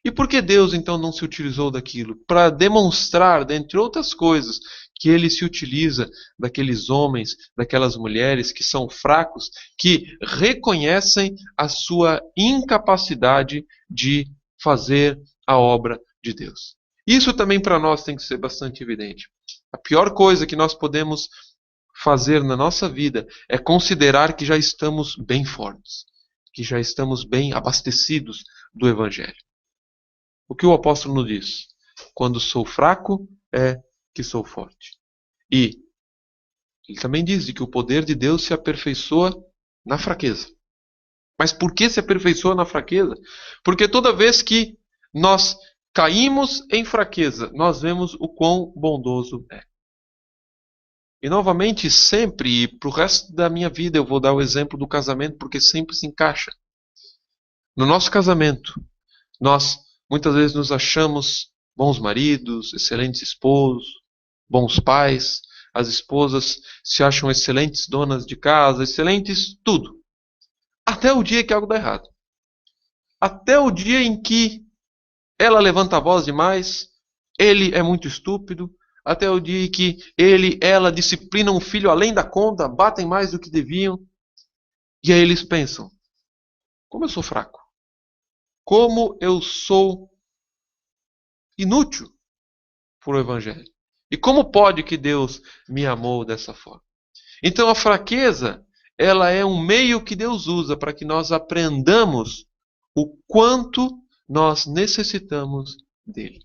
E por que Deus então não se utilizou daquilo? Para demonstrar, dentre outras coisas, que Ele se utiliza daqueles homens, daquelas mulheres que são fracos, que reconhecem a sua incapacidade de fazer a obra de Deus. Isso também para nós tem que ser bastante evidente. A pior coisa que nós podemos fazer na nossa vida é considerar que já estamos bem fortes, que já estamos bem abastecidos do Evangelho. O que o apóstolo nos diz? Quando sou fraco, é que sou forte. E ele também diz que o poder de Deus se aperfeiçoa na fraqueza. Mas por que se aperfeiçoa na fraqueza? Porque toda vez que nós caímos em fraqueza, nós vemos o quão bondoso é. E novamente, sempre, e para o resto da minha vida, eu vou dar o exemplo do casamento, porque sempre se encaixa. No nosso casamento, nós muitas vezes nos achamos bons maridos, excelentes esposos, bons pais. As esposas se acham excelentes donas de casa, excelentes tudo. Até o dia que algo dá errado. Até o dia em que ela levanta a voz demais, ele é muito estúpido. Até o dia em que ela disciplina um filho além da conta, batem mais do que deviam. E aí eles pensam, como eu sou fraco. Como eu sou inútil para o Evangelho. E como pode que Deus me amou dessa forma? Então a fraqueza, ela é um meio que Deus usa para que nós aprendamos o quanto nós necessitamos dele.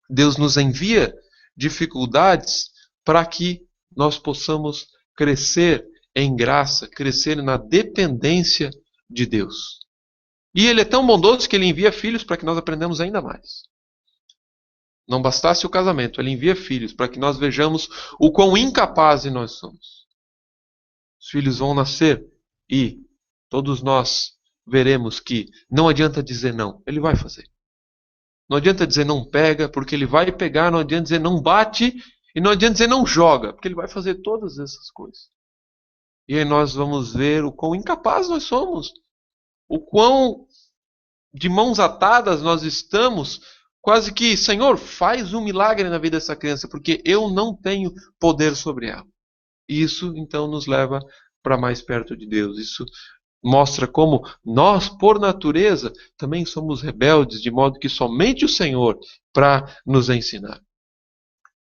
Deus nos envia dificuldades para que nós possamos crescer em graça, crescer na dependência de Deus. E Ele é tão bondoso que Ele envia filhos para que nós aprendamos ainda mais. Não bastasse o casamento, Ele envia filhos para que nós vejamos o quão incapazes nós somos. Os filhos vão nascer e todos nós veremos que não adianta dizer não, Ele vai fazer. Não adianta dizer não pega, porque Ele vai pegar, não adianta dizer não bate, e não adianta dizer não joga, porque Ele vai fazer todas essas coisas. E aí nós vamos ver o quão incapazes nós somos, o quão de mãos atadas nós estamos, quase que, Senhor, faz um milagre na vida dessa criança, porque eu não tenho poder sobre ela. E isso, então, nos leva para mais perto de Deus. Isso mostra como nós, por natureza, também somos rebeldes, de modo que somente o Senhor para nos ensinar.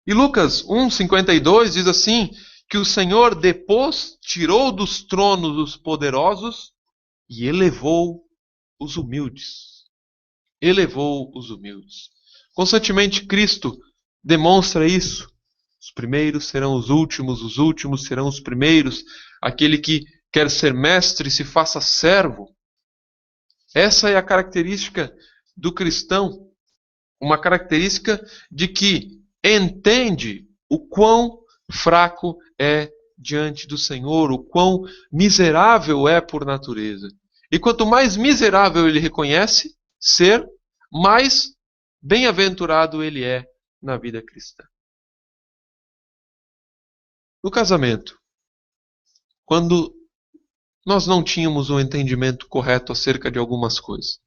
E Lucas 1:52 diz assim, que o Senhor depois tirou dos tronos os poderosos e elevou os humildes. Elevou os humildes. Constantemente Cristo demonstra isso. Os primeiros serão os últimos serão os primeiros. Aquele que quer ser mestre se faça servo. Essa é a característica do cristão. Uma característica de que entende o quão fraco é diante do Senhor, o quão miserável é por natureza. E quanto mais miserável ele reconhece ser, mais bem-aventurado ele é na vida cristã. No casamento, quando nós não tínhamos um entendimento correto acerca de algumas coisas,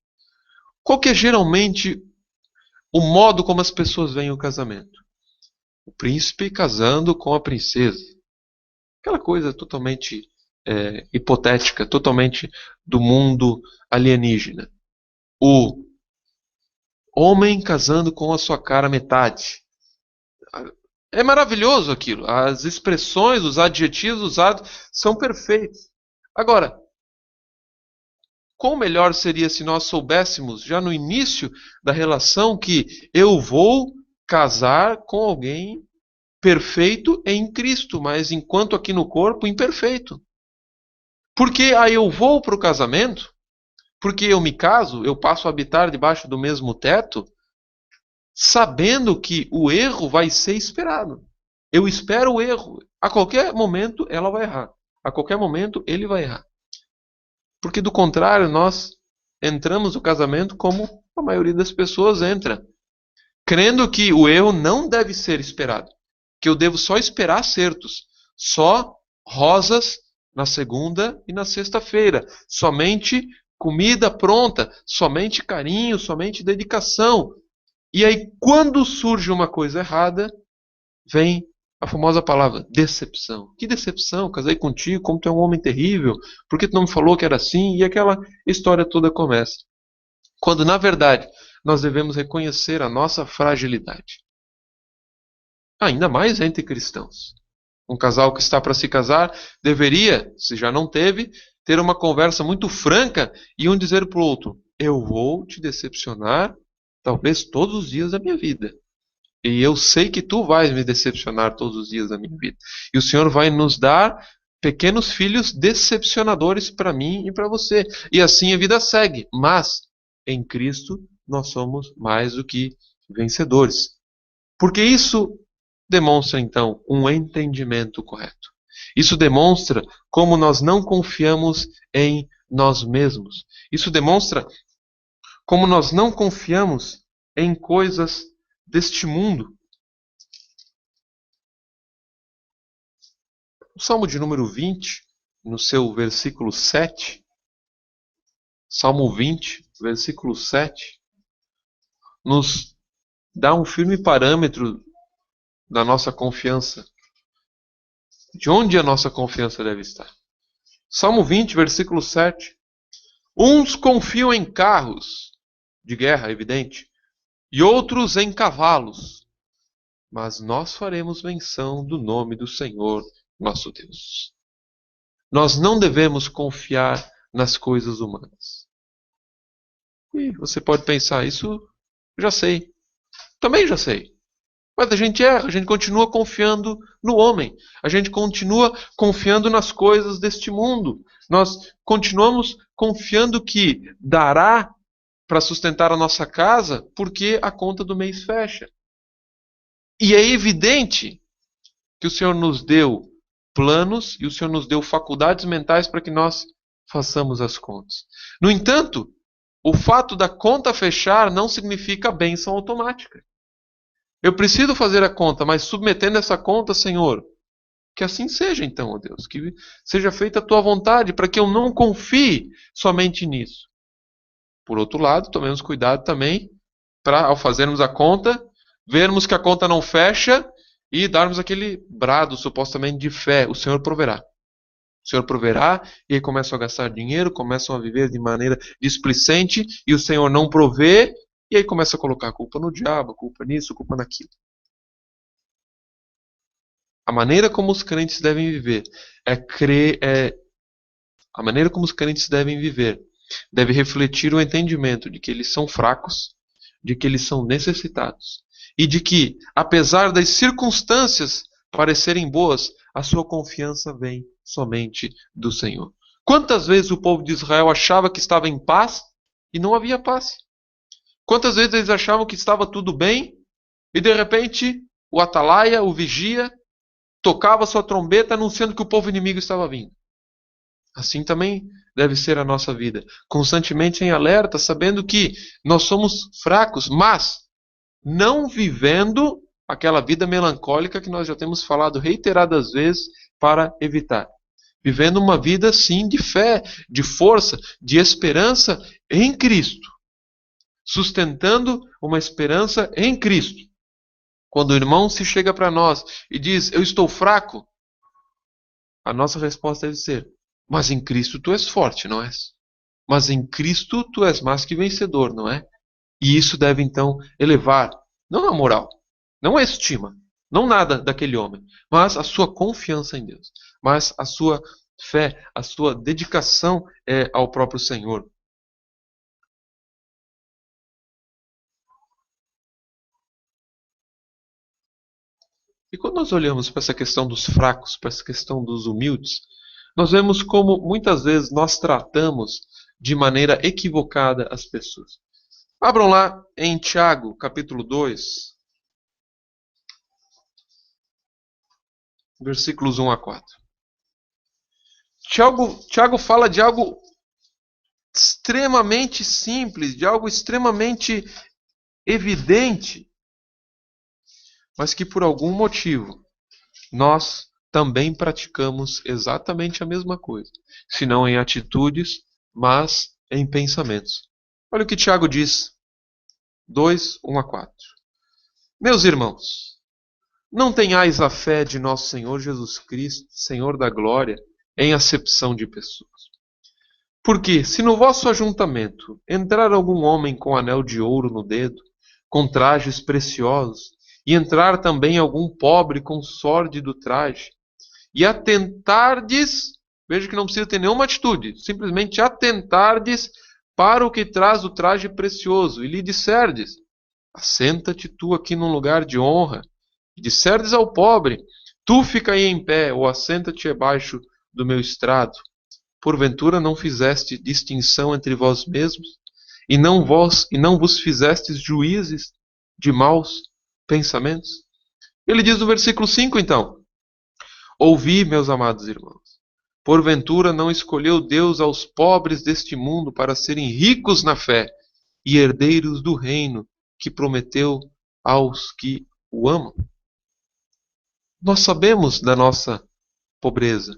qual que é geralmente o modo como as pessoas veem o casamento? O príncipe casando com a princesa. Aquela coisa totalmente hipotética, totalmente do mundo alienígena. O homem casando com a sua cara metade. É maravilhoso aquilo. As expressões, os adjetivos usados são perfeitos. Agora, quão melhor seria se nós soubéssemos, já no início da relação, que eu vou casar com alguém perfeito em Cristo, mas enquanto aqui no corpo, imperfeito. Porque aí eu vou para o casamento, porque eu me caso, eu passo a habitar debaixo do mesmo teto, sabendo que o erro vai ser esperado. Eu espero o erro. A qualquer momento ela vai errar. A qualquer momento ele vai errar. Porque do contrário, nós entramos no casamento como a maioria das pessoas entra, crendo que o erro não deve ser esperado, que eu devo só esperar acertos, só rosas na segunda e na sexta-feira, somente comida pronta, somente carinho, somente dedicação. E aí, quando surge uma coisa errada, vem a famosa palavra decepção. Que decepção? Casei contigo, como tu é um homem terrível, por que tu não me falou que era assim? E aquela história toda começa. Quando, na verdade, nós devemos reconhecer a nossa fragilidade. Ainda mais entre cristãos. Um casal que está para se casar deveria, se já não teve, ter uma conversa muito franca e um dizer para o outro: eu vou te decepcionar talvez todos os dias da minha vida. E eu sei que tu vais me decepcionar todos os dias da minha vida. E o Senhor vai nos dar pequenos filhos decepcionadores para mim e para você. E assim a vida segue. Mas em Cristo nós somos mais do que vencedores. Porque isso demonstra então um entendimento correto. Isso demonstra como nós não confiamos em nós mesmos. Isso demonstra como nós não confiamos em coisas deste mundo. O Salmo de número 20, no seu versículo 7, Salmo 20, versículo 7, nos dá um firme parâmetro da nossa confiança. De onde a nossa confiança deve estar? Salmo 20, versículo 7. Uns confiam em carros de guerra, evidente, e outros em cavalos, mas nós faremos menção do nome do Senhor, nosso Deus. Nós não devemos confiar nas coisas humanas. E você pode pensar, isso já sei. Também já sei. Mas a gente erra, a gente continua confiando no homem. A gente continua confiando nas coisas deste mundo. Nós continuamos confiando que dará para sustentar a nossa casa porque a conta do mês fecha. E é evidente que o Senhor nos deu planos e o Senhor nos deu faculdades mentais para que nós façamos as contas. No entanto, o fato da conta fechar não significa bênção automática. Eu preciso fazer a conta, mas submetendo essa conta, Senhor, que assim seja então, ó Deus, que seja feita a tua vontade, para que eu não confie somente nisso. Por outro lado, tomemos cuidado também para, ao fazermos a conta, vermos que a conta não fecha e darmos aquele brado supostamente de fé. O Senhor proverá. O Senhor proverá, e aí começam a gastar dinheiro, começam a viver de maneira displicente, e o Senhor não provê, e aí começa a colocar a culpa no diabo, a culpa nisso, a culpa naquilo. A maneira como os crentes devem viver a maneira como os crentes devem viver deve refletir o entendimento de que eles são fracos, de que eles são necessitados e de que, apesar das circunstâncias parecerem boas, a sua confiança vem somente do Senhor. Quantas vezes o povo de Israel achava que estava em paz e não havia paz? Quantas vezes eles achavam que estava tudo bem e de repente o atalaia, o vigia, tocava sua trombeta anunciando que o povo inimigo estava vindo? Assim também deve ser a nossa vida, constantemente em alerta, sabendo que nós somos fracos, mas não vivendo aquela vida melancólica que nós já temos falado reiteradas vezes para evitar. Vivendo uma vida, sim, de fé, de força, de esperança em Cristo. Sustentando uma esperança em Cristo. Quando o irmão se chega para nós e diz, eu estou fraco, a nossa resposta deve ser, mas em Cristo tu és forte, não és? Mas em Cristo tu és mais que vencedor, não é? E isso deve então elevar, não a moral, não a estima, não nada daquele homem, mas a sua confiança em Deus, mas a sua fé, a sua dedicação ao próprio Senhor. E quando nós olhamos para essa questão dos fracos, para essa questão dos humildes, nós vemos como muitas vezes nós tratamos de maneira equivocada as pessoas. Abram lá em Tiago, capítulo 2, versículos 1 a 4. Tiago fala de algo extremamente simples, de algo extremamente evidente, mas que por algum motivo nós também praticamos exatamente a mesma coisa, se não em atitudes, mas em pensamentos. Olha o que Tiago diz, 2, 1 a 4. Meus irmãos, não tenhais a fé de nosso Senhor Jesus Cristo, Senhor da glória, em acepção de pessoas. Porque, se no vosso ajuntamento entrar algum homem com anel de ouro no dedo, com trajes preciosos, e entrar também algum pobre com sórdido traje, e atentardes, veja que não precisa ter nenhuma atitude, simplesmente atentardes para o que traz o traje precioso, e lhe disserdes, assenta-te tu aqui num lugar de honra, e disserdes ao pobre, tu fica aí em pé, ou assenta-te abaixo do meu estrado. Porventura não fizeste distinção entre vós mesmos, e não vos fizestes juízes de maus pensamentos? Ele diz no versículo 5 então, ouvi, meus amados irmãos, porventura não escolheu Deus aos pobres deste mundo para serem ricos na fé e herdeiros do reino que prometeu aos que o amam? Nós sabemos da nossa pobreza,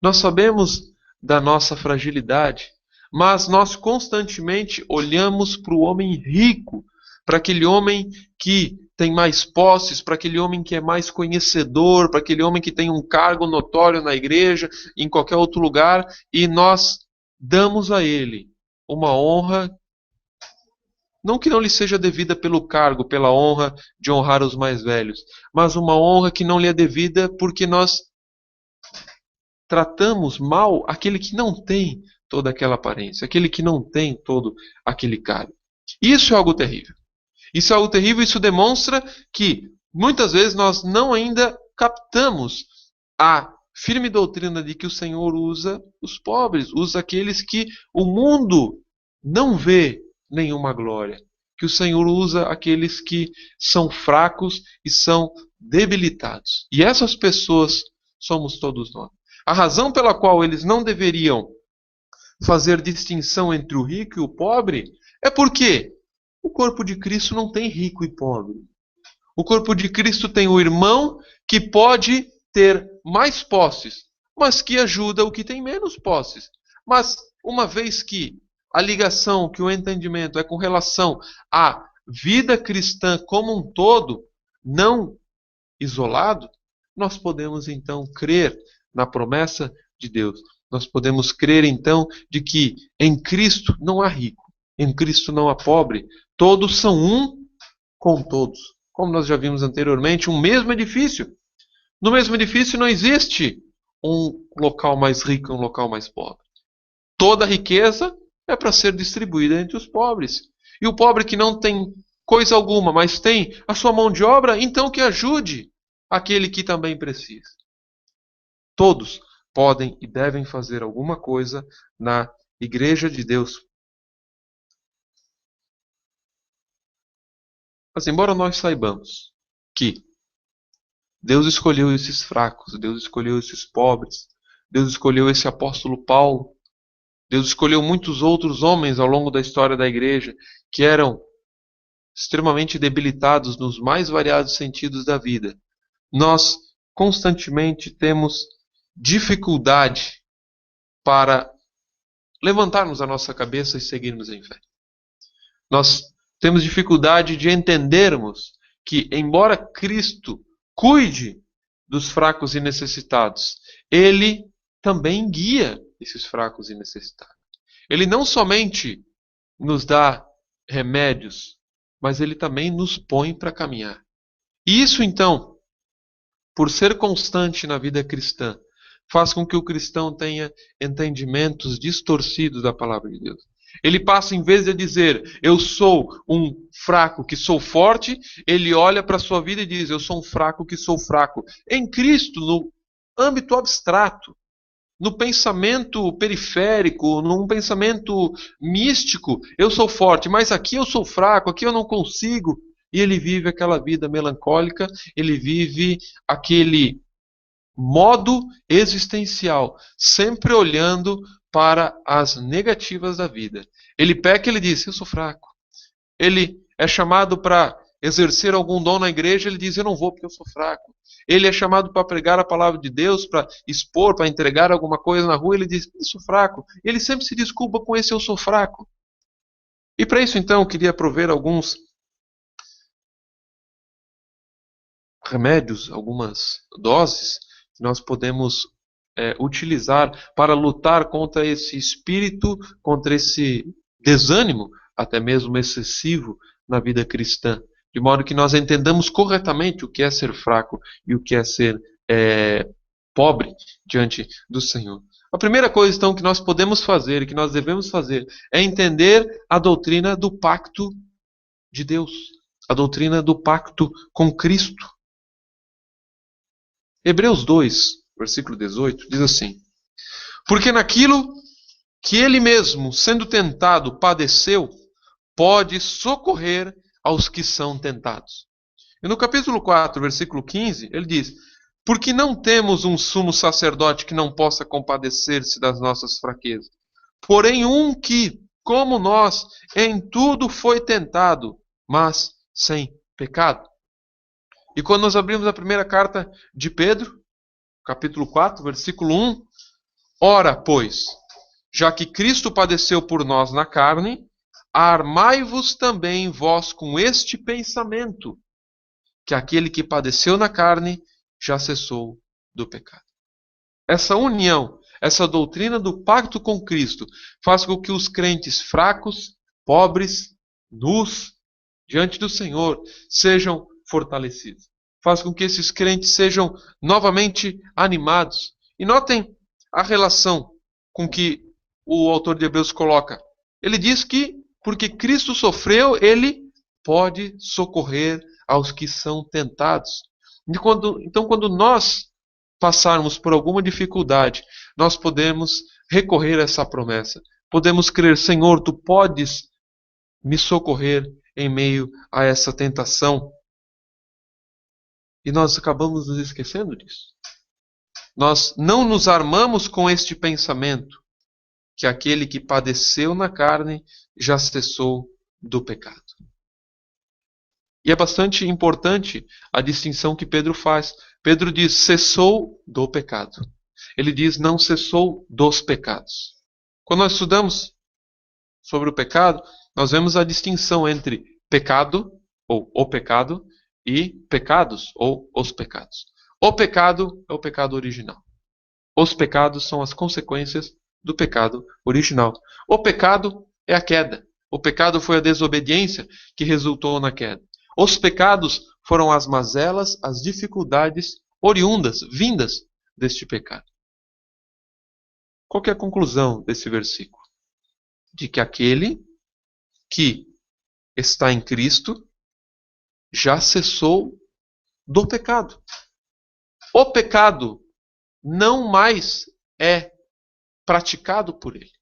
nós sabemos da nossa fragilidade, mas nós constantemente olhamos para o homem rico, para aquele homem que tem mais posses, para aquele homem que é mais conhecedor, para aquele homem que tem um cargo notório na igreja, em qualquer outro lugar, e nós damos a ele uma honra, não que não lhe seja devida pelo cargo, pela honra de honrar os mais velhos, mas uma honra que não lhe é devida porque nós tratamos mal aquele que não tem toda aquela aparência, aquele que não tem todo aquele cargo. Isso é algo terrível. Isso é algo terrível, isso demonstra que muitas vezes nós não ainda captamos a firme doutrina de que o Senhor usa os pobres, usa aqueles que o mundo não vê nenhuma glória. Que o Senhor usa aqueles que são fracos e são debilitados. E essas pessoas somos todos nós. A razão pela qual eles não deveriam fazer distinção entre o rico e o pobre é porque o corpo de Cristo não tem rico e pobre. O corpo de Cristo tem o irmão que pode ter mais posses, mas que ajuda o que tem menos posses. Mas uma vez que a ligação, que o entendimento é com relação à vida cristã como um todo, não isolado, nós podemos então crer na promessa de Deus. Nós podemos crer então de que em Cristo não há rico, em Cristo não há pobre, todos são um com todos. Como nós já vimos anteriormente, um mesmo edifício. No mesmo edifício não existe um local mais rico e um local mais pobre. Toda a riqueza é para ser distribuída entre os pobres. E o pobre que não tem coisa alguma, mas tem a sua mão de obra, então que ajude aquele que também precisa. Todos podem e devem fazer alguma coisa na Igreja de Deus. Mas embora nós saibamos que Deus escolheu esses fracos, Deus escolheu esses pobres, Deus escolheu esse apóstolo Paulo, Deus escolheu muitos outros homens ao longo da história da igreja que eram extremamente debilitados nos mais variados sentidos da vida. Nós constantemente temos dificuldade para levantarmos a nossa cabeça e seguirmos em fé. Nós temos dificuldade de entendermos que, embora Cristo cuide dos fracos e necessitados, Ele também guia esses fracos e necessitados. Ele não somente nos dá remédios, mas Ele também nos põe para caminhar. E isso, então, por ser constante na vida cristã, faz com que o cristão tenha entendimentos distorcidos da palavra de Deus. Ele passa, em vez de dizer, eu sou um fraco que sou forte, ele olha para a sua vida e diz, eu sou um fraco que sou fraco. Em Cristo, no âmbito abstrato, no pensamento periférico, num pensamento místico, eu sou forte, mas aqui eu sou fraco, aqui eu não consigo. E ele vive aquela vida melancólica, ele vive aquele modo existencial, sempre olhando para as negativas da vida. Ele peca e ele diz, eu sou fraco. Ele é chamado para exercer algum dom na igreja, ele diz, eu não vou porque eu sou fraco. Ele é chamado para pregar a palavra de Deus, para expor, para entregar alguma coisa na rua, ele diz, eu sou fraco. Ele sempre se desculpa com esse eu sou fraco. E para isso, então, eu queria prover alguns remédios, algumas doses que nós podemos utilizar para lutar contra esse espírito, contra esse desânimo, até mesmo excessivo, na vida cristã. De modo que nós entendamos corretamente o que é ser fraco e o que é ser pobre diante do Senhor. A primeira coisa, então, que nós podemos fazer e que nós devemos fazer é entender a doutrina do pacto de Deus, a doutrina do pacto com Cristo. Hebreus 2, versículo 18, diz assim: porque naquilo que ele mesmo, sendo tentado, padeceu, pode socorrer aos que são tentados. E no capítulo 4, versículo 15, ele diz: porque não temos um sumo sacerdote que não possa compadecer-se das nossas fraquezas, porém um que, como nós, em tudo foi tentado, mas sem pecado. E quando nós abrimos a primeira carta de Pedro, capítulo 4, versículo 1, ora, pois, já que Cristo padeceu por nós na carne, armai-vos também vós com este pensamento, que aquele que padeceu na carne já cessou do pecado. Essa união, essa doutrina do pacto com Cristo, faz com que os crentes fracos, pobres, nus, diante do Senhor, sejam fortalecidos. Faz com que esses crentes sejam novamente animados. E notem a relação com que o autor de Hebreus coloca. Ele diz que, porque Cristo sofreu, ele pode socorrer aos que são tentados. Então, quando nós passarmos por alguma dificuldade, nós podemos recorrer a essa promessa. Podemos crer, Senhor, tu podes me socorrer em meio a essa tentação. E nós acabamos nos esquecendo disso. Nós não nos armamos com este pensamento, que aquele que padeceu na carne já cessou do pecado. E é bastante importante a distinção que Pedro faz. Pedro diz, cessou do pecado. Ele diz, não cessou dos pecados. Quando nós estudamos sobre o pecado, nós vemos a distinção entre pecado, ou o pecado, e pecados, ou os pecados. O pecado é o pecado original. Os pecados são as consequências do pecado original. O pecado é a queda. O pecado foi a desobediência que resultou na queda. Os pecados foram as mazelas, as dificuldades oriundas, vindas deste pecado. Qual que é a conclusão desse versículo? De que aquele que está em Cristo já cessou do pecado. O pecado não mais é praticado por ele.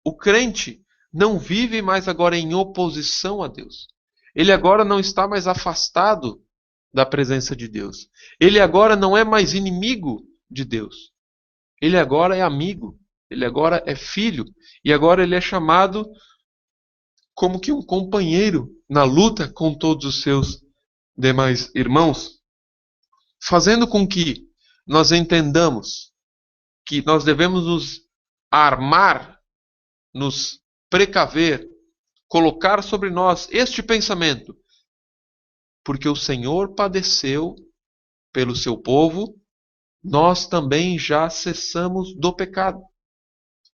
O crente não vive mais agora em oposição a Deus. Ele agora não está mais afastado da presença de Deus. Ele agora não é mais inimigo de Deus. Ele agora é amigo. Ele agora é filho. E agora ele é chamado como que um companheiro na luta com todos os seus demais irmãos, fazendo com que nós entendamos que nós devemos nos armar, nos precaver, colocar sobre nós este pensamento, porque o Senhor padeceu pelo seu povo, nós também já cessamos do pecado.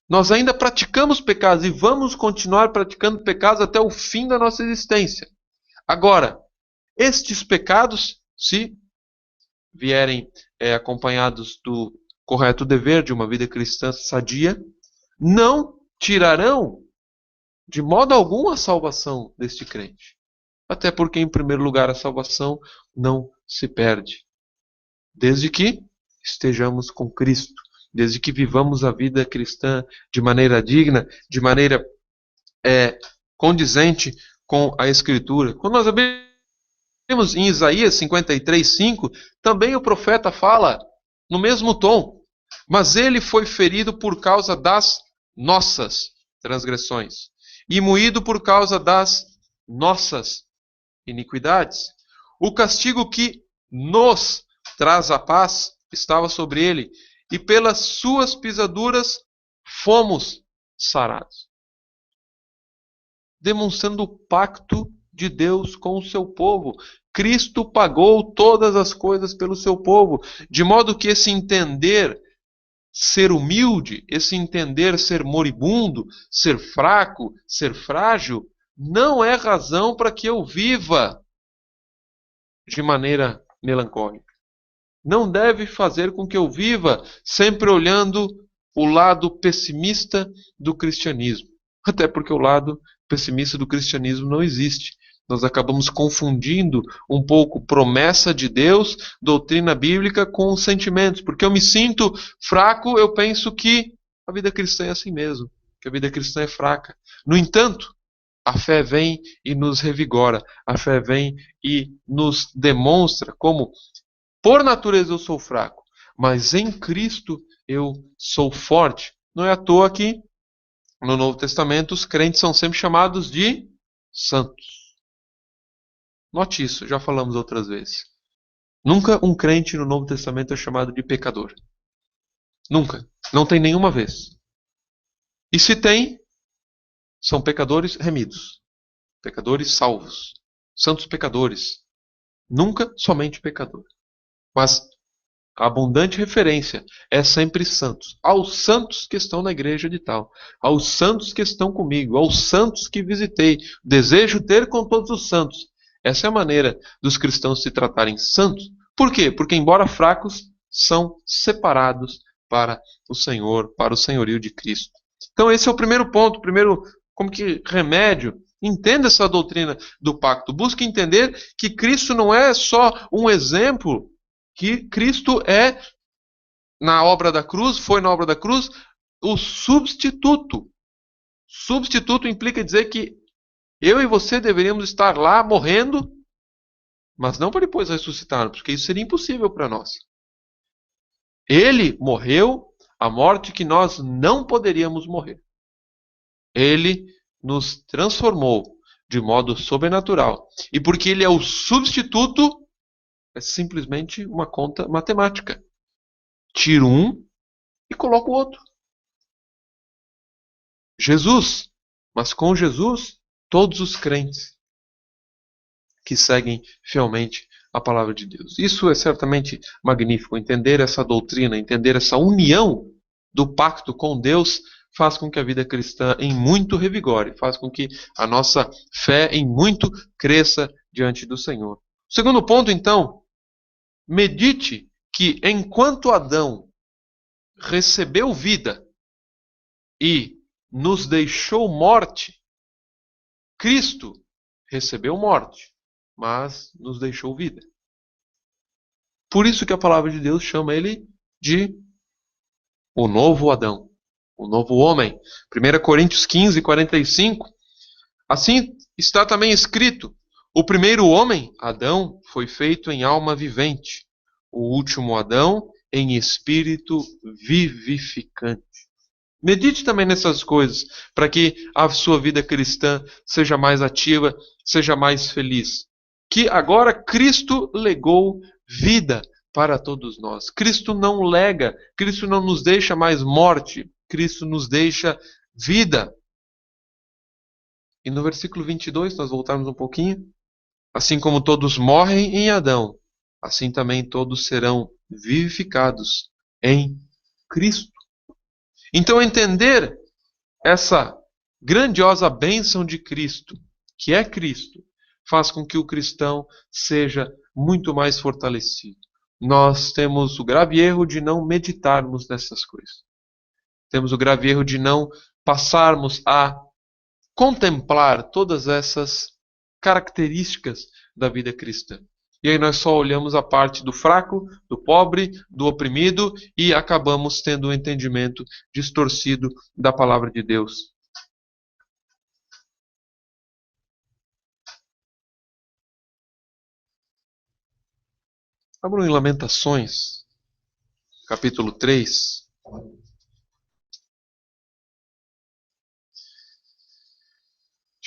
Nós ainda praticamos pecados e vamos continuar praticando pecados até o fim da nossa existência. Agora, estes pecados, se vierem acompanhados do correto dever de uma vida cristã sadia, não tirarão de modo algum a salvação deste crente. Até porque, em primeiro lugar, a salvação não se perde. Desde que estejamos com Cristo, desde que vivamos a vida cristã de maneira digna, de maneira condizente com a Escritura. Quando nós abrimos em Isaías 53:5, também o profeta fala no mesmo tom. Mas ele foi ferido por causa das nossas transgressões e moído por causa das nossas iniquidades. O castigo que nos traz a paz estava sobre ele, e pelas suas pisaduras fomos sarados. Demonstrando o pacto de Deus com o seu povo. Cristo pagou todas as coisas pelo seu povo, de modo que esse entender ser humilde, esse entender ser moribundo, ser fraco, ser frágil, não é razão para que eu viva de maneira melancólica. Não deve fazer com que eu viva sempre olhando o lado pessimista do cristianismo. Até porque o lado pessimista do cristianismo não existe. Nós acabamos confundindo um pouco promessa de Deus, doutrina bíblica, com sentimentos. Porque eu me sinto fraco, eu penso que a vida cristã é assim mesmo, que a vida cristã é fraca. No entanto, a fé vem e nos revigora. A fé vem e nos demonstra como, por natureza, eu sou fraco, mas em Cristo eu sou forte. Não é à toa que no Novo Testamento os crentes são sempre chamados de santos. Note isso, já falamos outras vezes. Nunca um crente no Novo Testamento é chamado de pecador. Nunca. Não tem nenhuma vez. E se tem, são pecadores remidos. Pecadores salvos. Santos pecadores. Nunca somente pecador. Mas a abundante referência é sempre santos. Aos santos que estão na igreja de tal. Aos santos que estão comigo. Aos santos que visitei. Desejo ter com todos os santos. Essa é a maneira dos cristãos se tratarem santos. Por quê? Porque, embora fracos, são separados para o Senhor, para o senhorio de Cristo. Então esse é o primeiro ponto, primeiro, como que remédio. Entenda essa doutrina do pacto. Busque entender que Cristo não é só um exemplo, que Cristo é, na obra da cruz, foi na obra da cruz, o substituto. Substituto implica dizer que eu e você deveríamos estar lá morrendo, mas não para depois ressuscitar, porque isso seria impossível para nós. Ele morreu a morte que nós não poderíamos morrer. Ele nos transformou de modo sobrenatural. E porque ele é o substituto, é simplesmente uma conta matemática. Tiro um e coloco o outro. Jesus. Mas com Jesus, todos os crentes que seguem fielmente a palavra de Deus. Isso é certamente magnífico. Entender essa doutrina, entender essa união do pacto com Deus faz com que a vida cristã em muito revigore, faz com que a nossa fé em muito cresça diante do Senhor. Segundo ponto, então, medite que enquanto Adão recebeu vida e nos deixou morte, Cristo recebeu morte, mas nos deixou vida. Por isso que a palavra de Deus chama ele de o novo Adão, o novo homem. 1 Coríntios 15:45. Assim está também escrito: o primeiro homem, Adão, foi feito em alma vivente. O último Adão, em espírito vivificante. Medite também nessas coisas, para que a sua vida cristã seja mais ativa, seja mais feliz. Que agora Cristo legou vida para todos nós. Cristo não lega, Cristo não nos deixa mais morte, Cristo nos deixa vida. E no versículo 22, nós voltarmos um pouquinho. Assim como todos morrem em Adão, assim também todos serão vivificados em Cristo. Então, entender essa grandiosa bênção de Cristo, que é Cristo, faz com que o cristão seja muito mais fortalecido. Nós temos o grave erro de não meditarmos nessas coisas. Temos o grave erro de não passarmos a contemplar todas essas características da vida cristã. E aí nós só olhamos a parte do fraco, do pobre, do oprimido e acabamos tendo um entendimento distorcido da palavra de Deus. Abram em Lamentações, capítulo 3.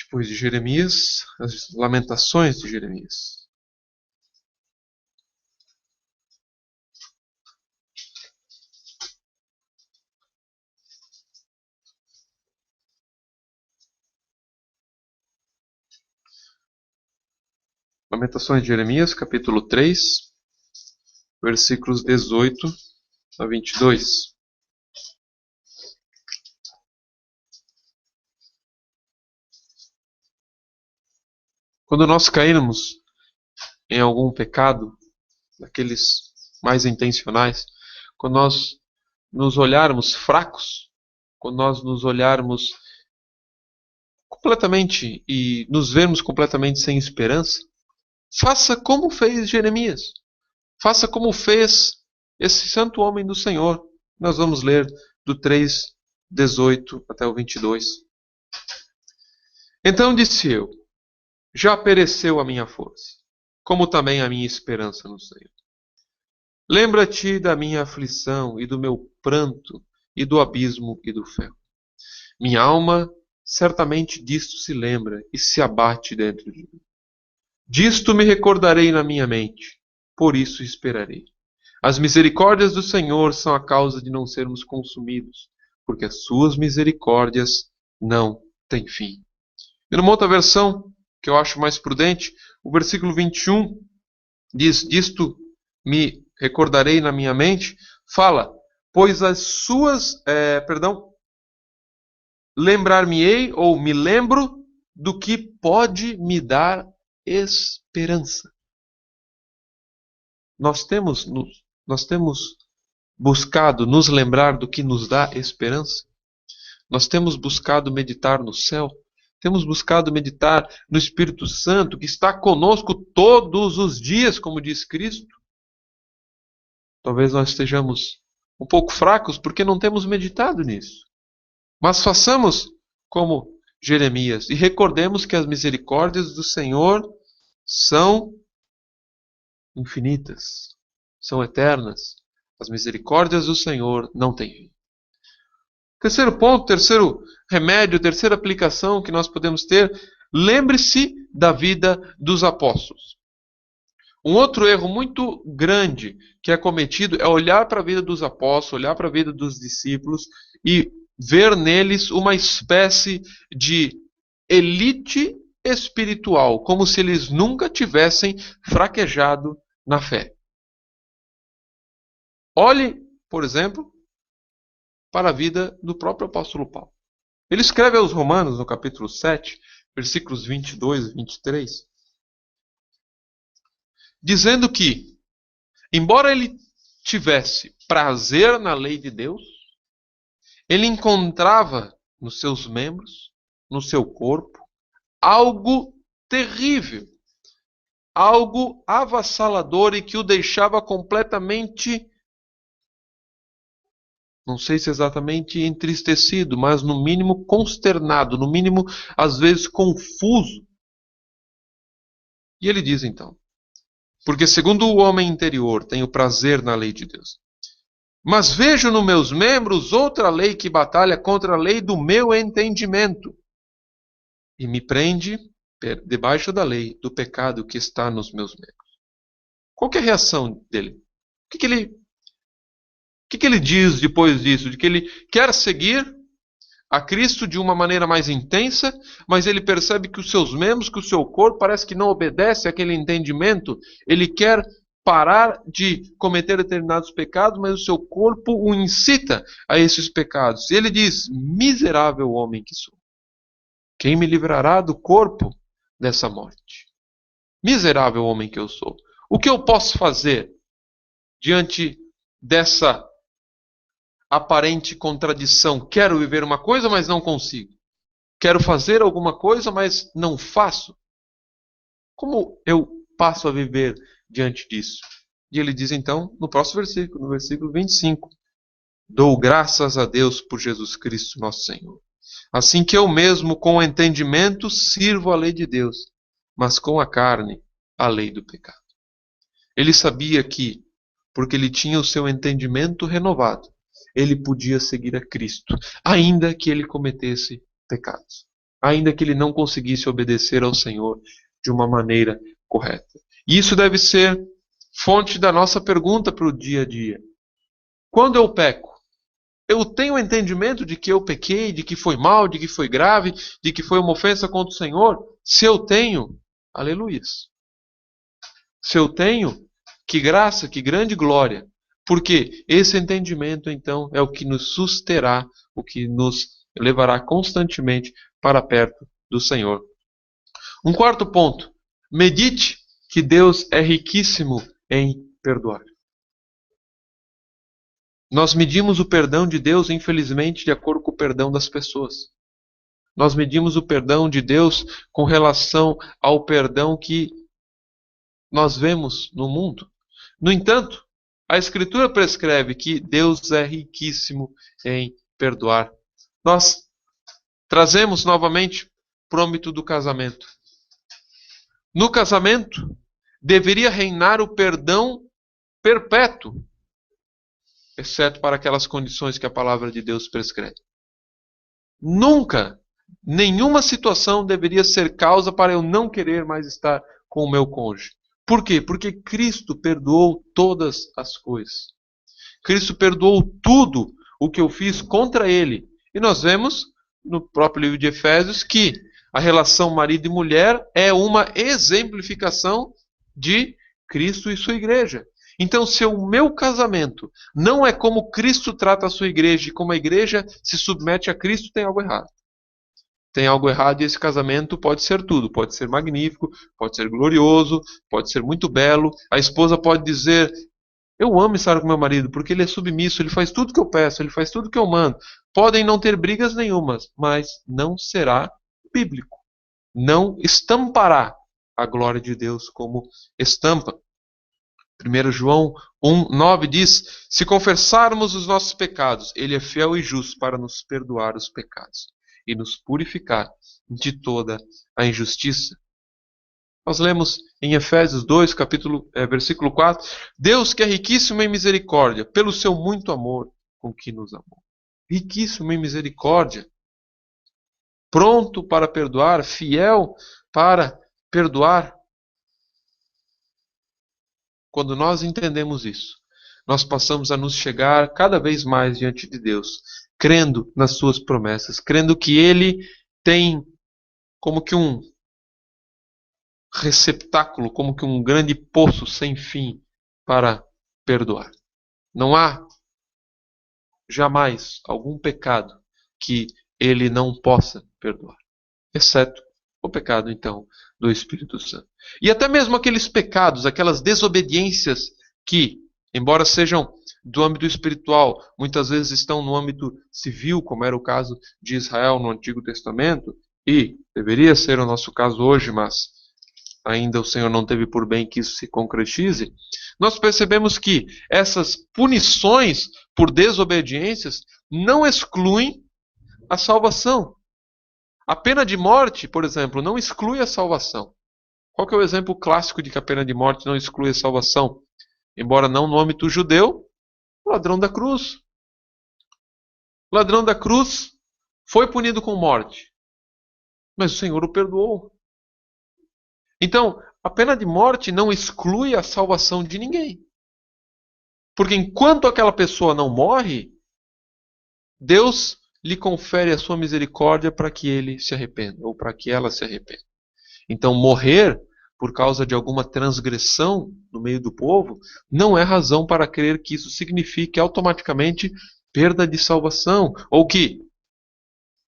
Depois de Jeremias, as Lamentações de Jeremias. Lamentações de Jeremias, capítulo 3, versículos 18 a 22. Quando nós cairmos em algum pecado, daqueles mais intencionais, quando nós nos olharmos fracos, quando nós nos olharmos completamente e nos vermos completamente sem esperança, faça como fez Jeremias. Faça como fez esse santo homem do Senhor. Nós vamos ler do 3:18 até o 22. Então disse eu: já pereceu a minha força, como também a minha esperança no Senhor. Lembra-te da minha aflição e do meu pranto e do abismo e do ferro. Minha alma certamente disto se lembra e se abate dentro de mim. Disto me recordarei na minha mente, por isso esperarei. As misericórdias do Senhor são a causa de não sermos consumidos, porque as suas misericórdias não têm fim. E numa outra versão, que eu acho mais prudente, o versículo 21 diz: disto me recordarei na minha mente, fala, pois as suas, lembrar-me-ei ou me lembro do que pode me dar esperança. Nós temos buscado nos lembrar do que nos dá esperança. Nós temos buscado meditar no céu. Temos buscado meditar no Espírito Santo, que está conosco todos os dias, como diz Cristo. Talvez nós estejamos um pouco fracos porque não temos meditado nisso. Mas façamos como Jeremias e recordemos que as misericórdias do Senhor são infinitas, são eternas. As misericórdias do Senhor não têm fim. Terceiro ponto, terceiro remédio, terceira aplicação que nós podemos ter, lembre-se da vida dos apóstolos. Um outro erro muito grande que é cometido é olhar para a vida dos apóstolos, olhar para a vida dos discípulos e ver neles uma espécie de elite espiritual, como se eles nunca tivessem fraquejado na fé. Olhe, por exemplo, para a vida do próprio apóstolo Paulo. Ele escreve aos Romanos, no capítulo 7, versículos 22 e 23, dizendo que, embora ele tivesse prazer na lei de Deus, ele encontrava nos seus membros, no seu corpo, algo terrível, algo avassalador e que o deixava completamente, não sei se exatamente entristecido, mas no mínimo consternado, no mínimo às vezes confuso. E ele diz então: porque segundo o homem interior tenho prazer na lei de Deus, mas vejo nos meus membros outra lei que batalha contra a lei do meu entendimento e me prende debaixo da lei do pecado que está nos meus membros. Qual que é a reação dele? O que ele diz depois disso? De que ele quer seguir a Cristo de uma maneira mais intensa, mas ele percebe que os seus membros, que o seu corpo parece que não obedece àquele entendimento. Ele quer parar de cometer determinados pecados, mas o seu corpo o incita a esses pecados. E ele diz: miserável homem que sou. Quem me livrará do corpo dessa morte? Miserável homem que eu sou. O que eu posso fazer diante dessa aparente contradição? Quero viver uma coisa, mas não consigo. quero fazer alguma coisa, mas não faço. Como eu passo a viver diante disso? E ele diz então, no próximo versículo, no versículo 25, dou graças a Deus por Jesus Cristo, nosso Senhor. Assim que eu mesmo, com o entendimento, sirvo a lei de Deus, mas com a carne, a lei do pecado. Ele sabia que, porque ele tinha o seu entendimento renovado, ele podia seguir a Cristo, ainda que ele cometesse pecados, ainda que ele não conseguisse obedecer ao Senhor de uma maneira correta. E isso deve ser fonte da nossa pergunta para o dia a dia. Quando eu peco, eu tenho entendimento de que eu pequei, de que foi mal, de que foi grave, de que foi uma ofensa contra o Senhor? Se eu tenho, aleluia. Se eu tenho, que graça, que grande glória. Porque esse entendimento, então, é o que nos susterá, o que nos levará constantemente para perto do Senhor. Um quarto ponto. Medite que Deus é riquíssimo em perdoar. Nós medimos o perdão de Deus, infelizmente, de acordo com o perdão das pessoas. Nós medimos o perdão de Deus com relação ao perdão que nós vemos no mundo. No entanto, a Escritura prescreve que Deus é riquíssimo em perdoar. Nós trazemos novamente para o âmbito do casamento. No casamento, deveria reinar o perdão perpétuo, exceto para aquelas condições que a palavra de Deus prescreve. Nunca, nenhuma situação deveria ser causa para eu não querer mais estar com o meu cônjuge. Por quê? Porque Cristo perdoou todas as coisas. Cristo perdoou tudo o que eu fiz contra Ele. E nós vemos no próprio livro de Efésios que a relação marido e mulher é uma exemplificação de Cristo e sua igreja. Então, se o meu casamento não é como Cristo trata a sua igreja e como a igreja se submete a Cristo, tem algo errado. Tem algo errado e esse casamento pode ser tudo. Pode ser magnífico, pode ser glorioso, pode ser muito belo. A esposa pode dizer, eu amo estar com meu marido porque ele é submisso, ele faz tudo que eu peço, ele faz tudo que eu mando. Podem não ter brigas nenhumas, mas não será bíblico. Não estampará a glória de Deus como estampa. 1 João 1,9 diz, se confessarmos os nossos pecados, Ele é fiel e justo para nos perdoar os pecados e nos purificar de toda a injustiça. Nós lemos em Efésios 2, versículo 4, Deus que é riquíssimo em misericórdia, pelo seu muito amor com que nos amou. Riquíssimo em misericórdia, pronto para perdoar, fiel para perdoar. Quando nós entendemos isso, nós passamos a nos chegar cada vez mais diante de Deus, crendo nas suas promessas, crendo que Ele tem como que um receptáculo, como que um grande poço sem fim para perdoar. Não há jamais algum pecado que Ele não possa perdoar, exceto o pecado, então, do Espírito Santo. E até mesmo aqueles pecados, aquelas desobediências que, embora sejam do âmbito espiritual, muitas vezes estão no âmbito civil, como era o caso de Israel no Antigo Testamento, e deveria ser o nosso caso hoje, mas ainda o Senhor não teve por bem que isso se concretize. Nós percebemos que essas punições por desobediências não excluem a salvação. A pena de morte, por exemplo, não exclui a salvação. Qual que é o exemplo clássico de que a pena de morte não exclui a salvação? Embora não no âmbito judeu, o ladrão da cruz. O ladrão da cruz foi punido com morte, mas o Senhor o perdoou. Então, a pena de morte não exclui a salvação de ninguém. Porque enquanto aquela pessoa não morre, Deus lhe confere a sua misericórdia para que ele se arrependa, ou para que ela se arrependa. Então, morrer por causa de alguma transgressão no meio do povo não é razão para crer que isso signifique automaticamente perda de salvação, ou que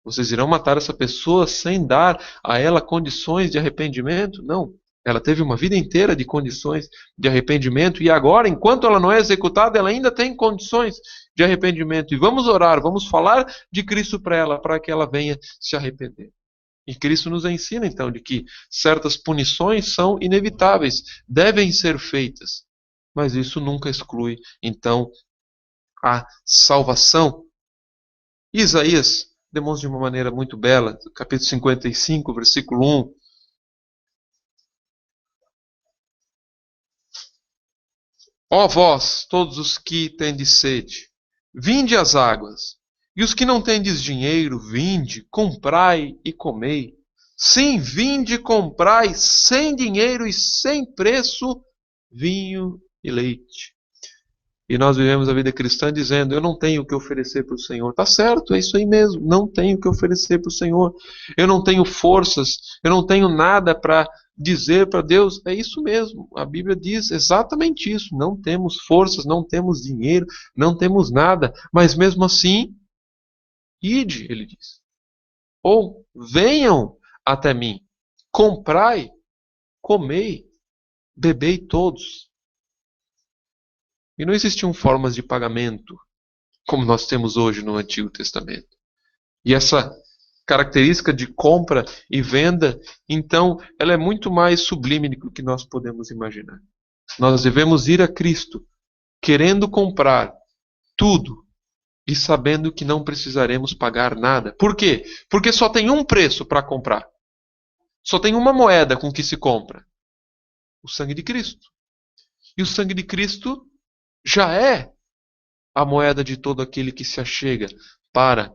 vocês irão matar essa pessoa sem dar a ela condições de arrependimento. Não. Ela teve uma vida inteira de condições de arrependimento e agora, enquanto ela não é executada, ela ainda tem condições de arrependimento. E vamos orar, vamos falar de Cristo para ela, para que ela venha se arrepender. E Cristo nos ensina, então, de que certas punições são inevitáveis, devem ser feitas. Mas isso nunca exclui, então, a salvação. Isaías demonstra de uma maneira muito bela, capítulo 55, versículo 1. Ó vós, todos os que tendes sede, vinde às águas. E os que não tendes dinheiro, vinde, comprai e comei. Sim, vinde, comprai, sem dinheiro e sem preço, vinho e leite. E nós vivemos a vida cristã dizendo, eu não tenho o que oferecer para o Senhor. Tá certo, é isso aí mesmo. Não tenho o que oferecer para o Senhor. Eu não tenho forças, eu não tenho nada para dizer para Deus. É isso mesmo. A Bíblia diz exatamente isso. Não temos forças, não temos dinheiro, não temos nada. Mas mesmo assim, ide, ele diz. Ou venham até mim. Comprai, comei, bebei todos. E não existiam formas de pagamento como nós temos hoje no Antigo Testamento. E essa característica de compra e venda, então, ela é muito mais sublime do que nós podemos imaginar. Nós devemos ir a Cristo, querendo comprar tudo e sabendo que não precisaremos pagar nada. Por quê? Porque só tem um preço para comprar. Só tem uma moeda com que se compra: o sangue de Cristo. E o sangue de Cristo já é a moeda de todo aquele que se achega para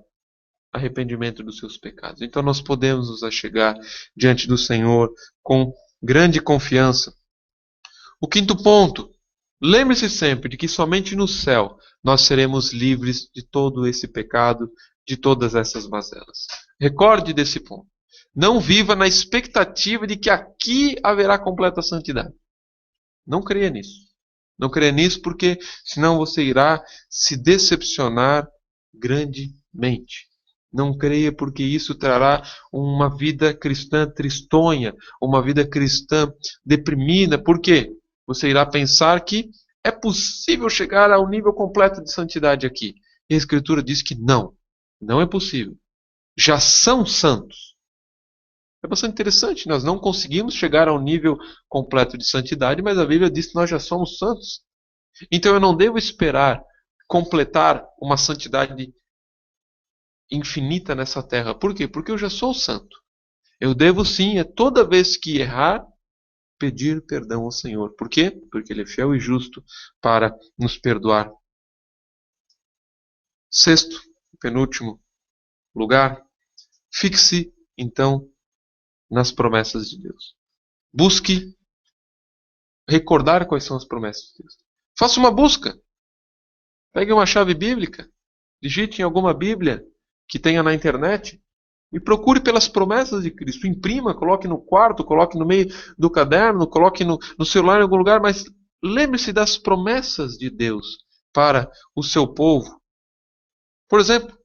arrependimento dos seus pecados. Então nós podemos nos achegar diante do Senhor com grande confiança. O quinto ponto, lembre-se sempre de que somente no céu nós seremos livres de todo esse pecado, de todas essas mazelas. Recorde desse ponto. Não viva na expectativa de que aqui haverá completa santidade. Não creia nisso. Não creia nisso porque senão você irá se decepcionar grandemente. Não creia porque isso trará uma vida cristã tristonha, uma vida cristã deprimida. Por quê? Você irá pensar que é possível chegar ao nível completo de santidade aqui. E a Escritura diz que não, não é possível. Já são santos. É bastante interessante, nós não conseguimos chegar ao nível completo de santidade, mas a Bíblia diz que nós já somos santos. Então eu não devo esperar completar uma santidade infinita nessa terra. Por quê? Porque eu já sou santo. Eu devo sim, toda vez que errar, pedir perdão ao Senhor. Por quê? Porque Ele é fiel e justo para nos perdoar. Sexto, penúltimo lugar, fixe então nas promessas de Deus. Busque recordar quais são as promessas de Deus. Faça uma busca. Pegue uma chave bíblica, digite em alguma Bíblia que tenha na internet e procure pelas promessas de Cristo. Imprima, coloque no quarto, coloque no meio do caderno, coloque no celular em algum lugar, mas lembre-se das promessas de Deus para o seu povo. Por exemplo,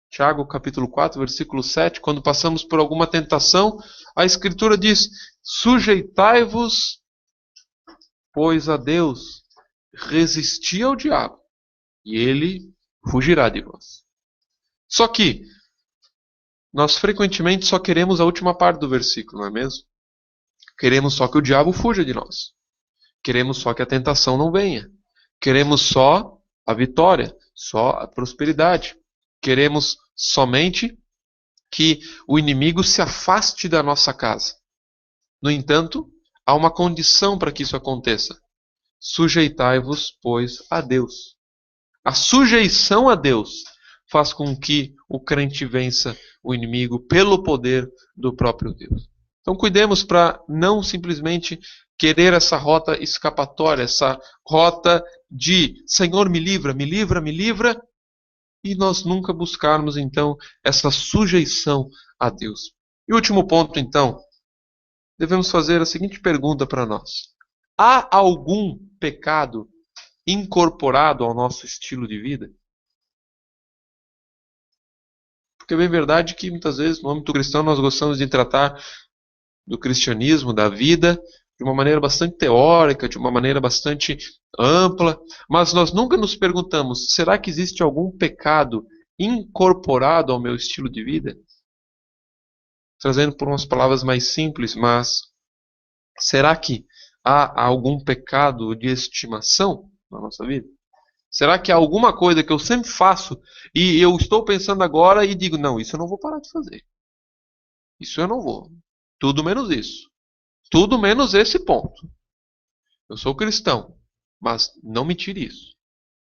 Tiago capítulo 4, versículo 7, quando passamos por alguma tentação, a Escritura diz: sujeitai-vos, pois, a Deus, resisti ao diabo, e ele fugirá de vós. Só que nós frequentemente só queremos a última parte do versículo, não é mesmo? Queremos só que o diabo fuja de nós. Queremos só que a tentação não venha. Queremos só a vitória, só a prosperidade. Queremos somente que o inimigo se afaste da nossa casa. No entanto, há uma condição para que isso aconteça. Sujeitai-vos, pois, a Deus. A sujeição a Deus faz com que o crente vença o inimigo pelo poder do próprio Deus. Então cuidemos para não simplesmente querer essa rota escapatória, essa rota de Senhor, me livra, me livra, me livra, e nós nunca buscarmos então essa sujeição a Deus. E o último ponto então, devemos fazer a seguinte pergunta para nós: há algum pecado incorporado ao nosso estilo de vida? Porque é bem verdade que muitas vezes no âmbito cristão nós gostamos de tratar do cristianismo, da vida, de uma maneira bastante teórica, de uma maneira bastante ampla, mas nós nunca nos perguntamos, será que existe algum pecado incorporado ao meu estilo de vida? trazendo por umas palavras mais simples, mas será que há algum pecado de estimação na nossa vida? Será que há alguma coisa que eu sempre faço e eu estou pensando agora e digo, não, isso eu não vou parar de fazer. Isso eu não vou. Tudo menos isso. Tudo menos esse ponto. Eu sou cristão, mas não me tire isso.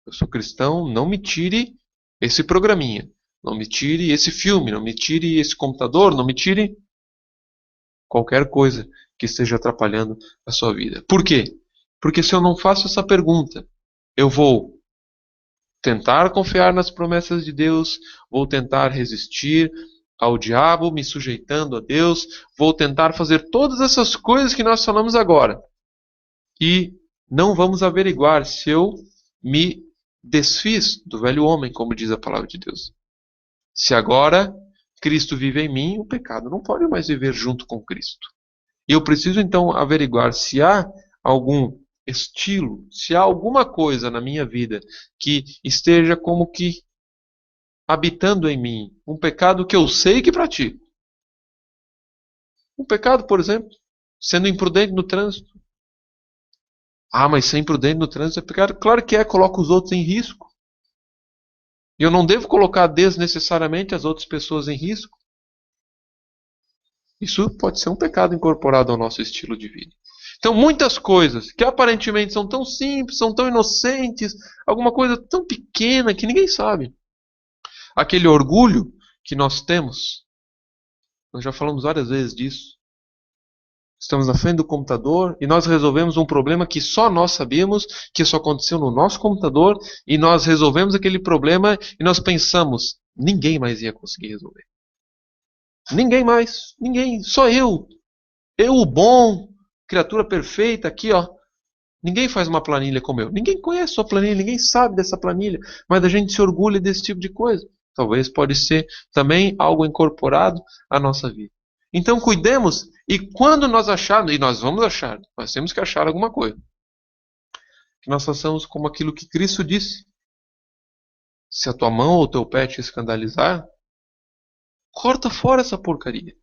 Eu sou cristão, não me tire esse programinha. Não me tire esse filme, não me tire esse computador, não me tire qualquer coisa que esteja atrapalhando a sua vida. Por quê? Porque se eu não faço essa pergunta, eu vou tentar confiar nas promessas de Deus, vou tentar resistir ao diabo, me sujeitando a Deus, vou tentar fazer todas essas coisas que nós falamos agora. E não vamos averiguar se eu me desfiz do velho homem, como diz a palavra de Deus. Se agora Cristo vive em mim, o pecado não pode mais viver junto com Cristo. E eu preciso então averiguar se há algum estilo, se há alguma coisa na minha vida que esteja como que habitando em mim, um pecado que eu sei que pratico. Um pecado, por exemplo, sendo imprudente no trânsito. Ah, mas ser imprudente no trânsito é pecado? Claro que é, coloca os outros em risco. E eu não devo colocar desnecessariamente as outras pessoas em risco. Isso pode ser um pecado incorporado ao nosso estilo de vida. Então, muitas coisas que aparentemente são tão simples, são tão inocentes, alguma coisa tão pequena que ninguém sabe. Aquele orgulho que nós temos, nós já falamos várias vezes disso. Estamos na frente do computador e nós resolvemos um problema que só nós sabíamos, que isso aconteceu no nosso computador, e nós resolvemos aquele problema e nós pensamos, ninguém mais ia conseguir resolver. Ninguém mais, ninguém, só eu. Eu, o bom, criatura perfeita, aqui ó. Ninguém faz uma planilha como eu. Ninguém conhece sua planilha, ninguém sabe dessa planilha, mas a gente se orgulha desse tipo de coisa. Talvez pode ser também algo incorporado à nossa vida. Então cuidemos, e quando nós acharmos, e nós vamos achar, nós temos que achar alguma coisa, que nós façamos como aquilo que Cristo disse. Se a tua mão ou o teu pé te escandalizar, corta fora essa porcaria.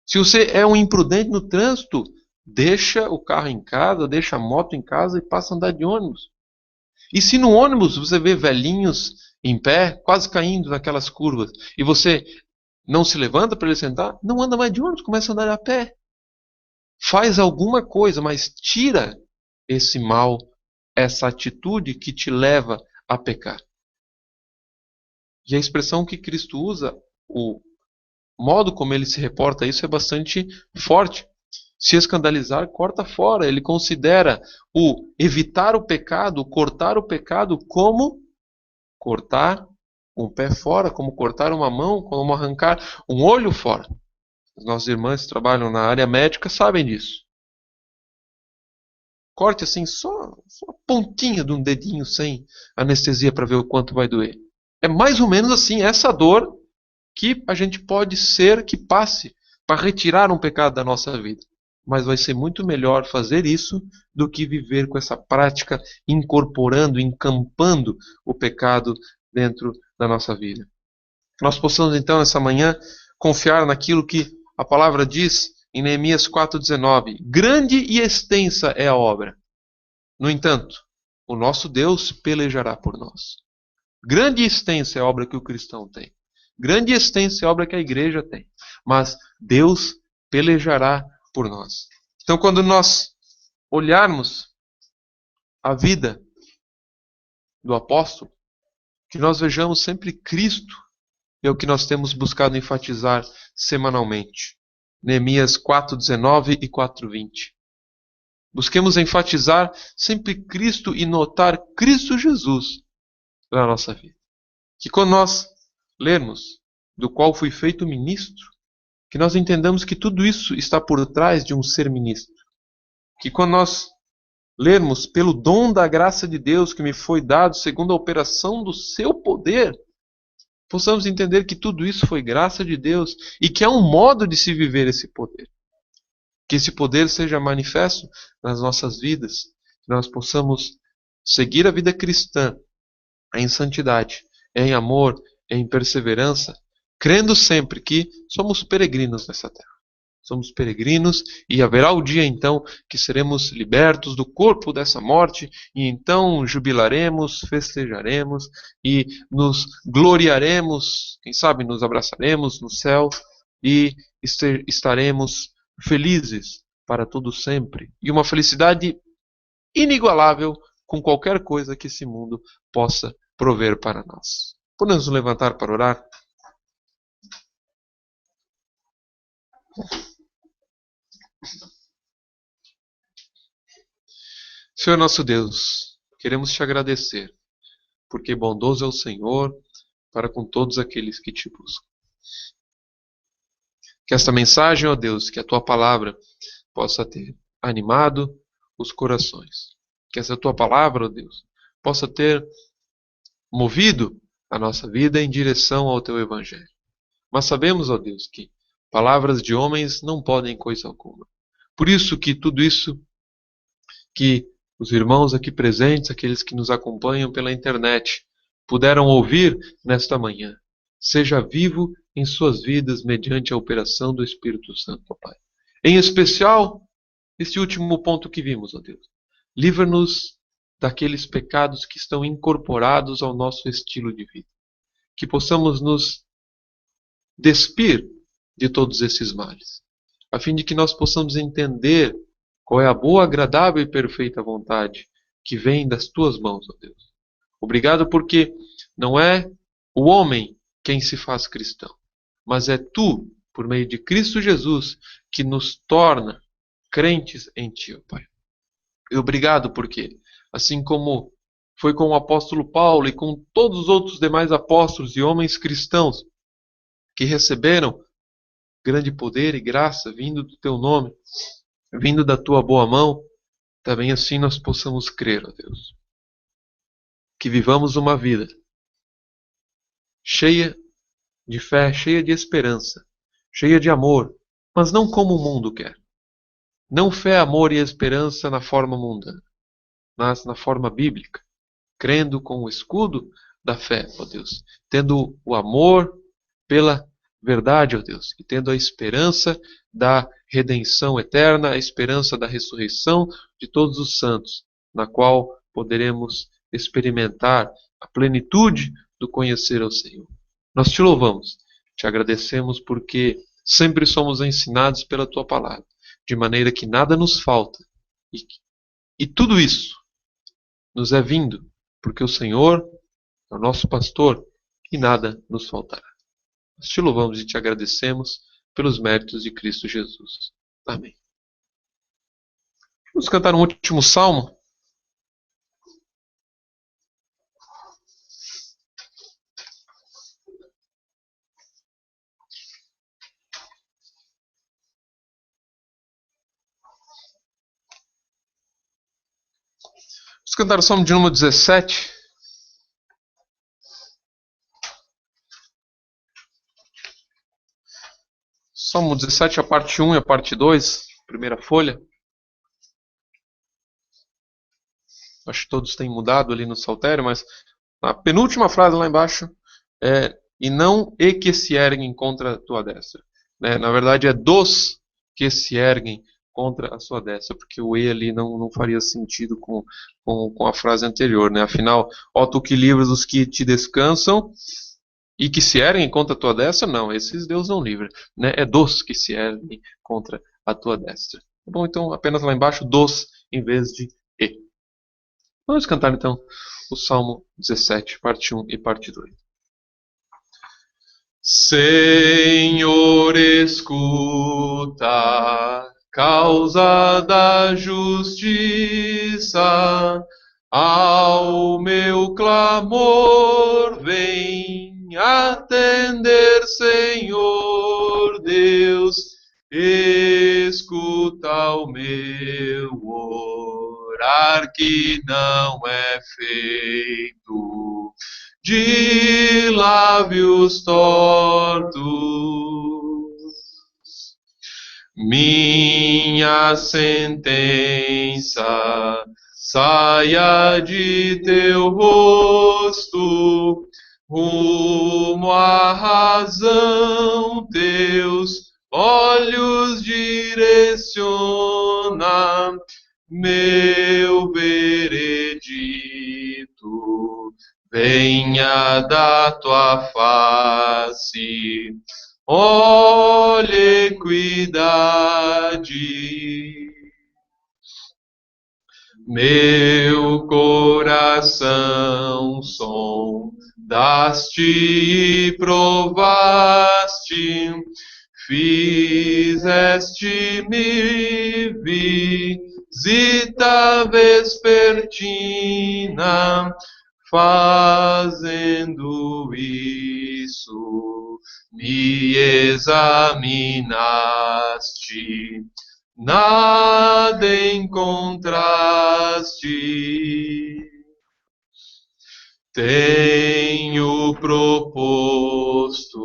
Se você é um imprudente no trânsito, deixa o carro em casa, deixa a moto em casa e passa a andar de ônibus. E se no ônibus você vê velhinhos em pé, quase caindo naquelas curvas, e você não se levanta para ele sentar, não anda mais de ônibus, começa a andar a pé. Faz alguma coisa, mas tira esse mal, essa atitude que te leva a pecar. E a expressão que Cristo usa, o modo como ele se reporta a isso é bastante forte. Se escandalizar, corta fora. Ele considera o evitar o pecado, o cortar o pecado, como cortar um pé fora, como cortar uma mão, como arrancar um olho fora. As nossas irmãs que trabalham na área médica sabem disso. Corte assim só a pontinha de um dedinho sem anestesia para ver o quanto vai doer. É mais ou menos assim, essa dor que a gente pode ser que passe para retirar um pecado da nossa vida. Mas vai ser muito melhor fazer isso do que viver com essa prática, incorporando, encampando o pecado dentro da nossa vida. Nós possamos então, essa manhã, confiar naquilo que a palavra diz em Neemias 4,19. Grande e extensa é a obra. No entanto, o nosso Deus pelejará por nós. Grande e extensa é a obra que o cristão tem. Grande e extensa é a obra que a igreja tem. Mas Deus pelejará por nós. Então, quando nós olharmos a vida do apóstolo, que nós vejamos sempre Cristo, é o que nós temos buscado enfatizar semanalmente. Neemias 4,19 e 4,20. Busquemos enfatizar sempre Cristo e notar Cristo Jesus na nossa vida. Que quando nós lermos do qual fui feito ministro, que nós entendamos que tudo isso está por trás de um ser ministro. Que quando nós lermos pelo dom da graça de Deus que me foi dado segundo a operação do seu poder, possamos entender que tudo isso foi graça de Deus e que é um modo de se viver esse poder. Que esse poder seja manifesto nas nossas vidas, que nós possamos seguir a vida cristã em santidade, em amor, em perseverança, crendo sempre que somos peregrinos nessa terra. Somos peregrinos e haverá o dia então que seremos libertos do corpo dessa morte e então jubilaremos, festejaremos e nos gloriaremos, quem sabe nos abraçaremos no céu e estaremos felizes para todo sempre. E uma felicidade inigualável com qualquer coisa que esse mundo possa prover para nós. Podemos nos levantar para orar? Senhor nosso Deus, queremos te agradecer, porque bondoso é o Senhor para com todos aqueles que te buscam. Que esta mensagem, ó Deus, que a tua palavra possa ter animado os corações. Que essa tua palavra, ó Deus, possa ter movido a nossa vida em direção ao teu evangelho. Mas sabemos, ó Deus, que palavras de homens não podem coisa alguma. Por isso que tudo isso que os irmãos aqui presentes, aqueles que nos acompanham pela internet, puderam ouvir nesta manhã, seja vivo em suas vidas mediante a operação do Espírito Santo, ó Pai. Em especial, esse último ponto que vimos, ó Deus. Livra-nos daqueles pecados que estão incorporados ao nosso estilo de vida. Que possamos nos despir de todos esses males, a fim de que nós possamos entender qual é a boa, agradável e perfeita vontade que vem das tuas mãos, ó Deus. Obrigado porque não é o homem quem se faz cristão, mas é tu, por meio de Cristo Jesus, que nos torna crentes em ti, ó Pai. E obrigado porque, assim como foi com o apóstolo Paulo e com todos os outros demais apóstolos e homens cristãos que receberam grande poder e graça vindo do teu nome, vindo da tua boa mão, também assim nós possamos crer, ó Deus. Que vivamos uma vida cheia de fé, cheia de esperança, cheia de amor, mas não como o mundo quer. Não fé, amor e esperança na forma mundana, mas na forma bíblica, crendo com o escudo da fé, ó Deus, tendo o amor pela verdade, ó Deus, e tendo a esperança da redenção eterna, a esperança da ressurreição de todos os santos, na qual poderemos experimentar a plenitude do conhecer ao Senhor. Nós te louvamos, te agradecemos porque sempre somos ensinados pela tua palavra, de maneira que nada nos falta. E tudo isso nos é vindo, porque o Senhor é o nosso pastor e nada nos faltará. Nós te louvamos e te agradecemos pelos méritos de Cristo Jesus. Amém. Vamos cantar um último salmo. Vamos cantar o salmo de número 17. Salmo 17, a parte 1 e a parte 2, primeira folha. Acho que todos têm mudado ali no saltério, mas a penúltima frase lá embaixo é: e não e que se erguem contra a tua destra. Na verdade é dos que se erguem contra a sua destra, porque o e ali não faria sentido com a frase anterior. Afinal, ó tu que livras os que te descansam e que se erguem contra a tua destra, não, esses Deus não livra. É dos que se erguem contra a tua destra. Bom, então apenas lá embaixo, dos em vez de e. Vamos cantar então o Salmo 17, parte 1 e parte 2. Senhor, escuta, causa da justiça, ao meu clamor vem atender, Senhor Deus, escuta o meu orar que não é feito de lábios tortos. Minha sentença saia de teu rosto, Rumo à razão, teus olhos direciona, meu veredito, venha da tua face, olha equidade. Meu coração sondaste e provaste, fizeste-me visita vespertina, fazendo isso me examinaste. Nada encontraste. Tenho proposto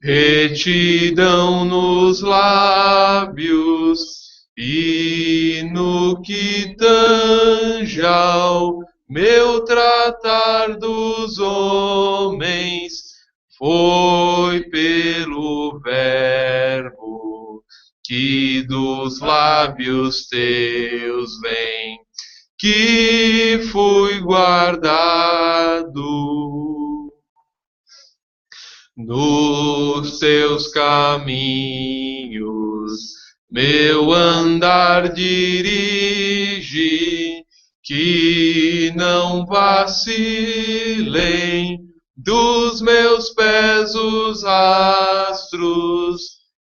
retidão nos lábios e no que tange ao meu tratar dos homens foi pelo verbo que dos lábios teus vem, que fui guardado. Nos teus caminhos meu andar dirige, que não vacilem dos meus pés os rastros.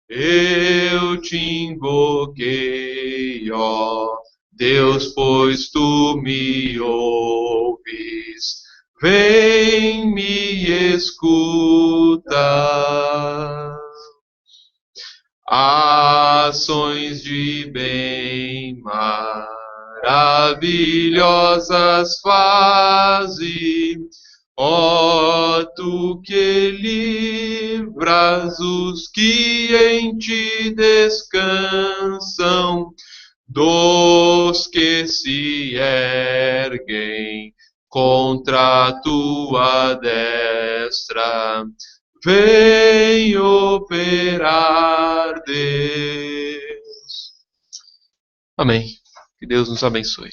Eu te invoquei, ó Deus, pois tu me ouves, vem me escuta. Ações de bem maravilhosas faze, ó tu que livras os que em ti descansam, dos que se erguem contra a tua destra, vem operar, Deus. Amém. Que Deus nos abençoe.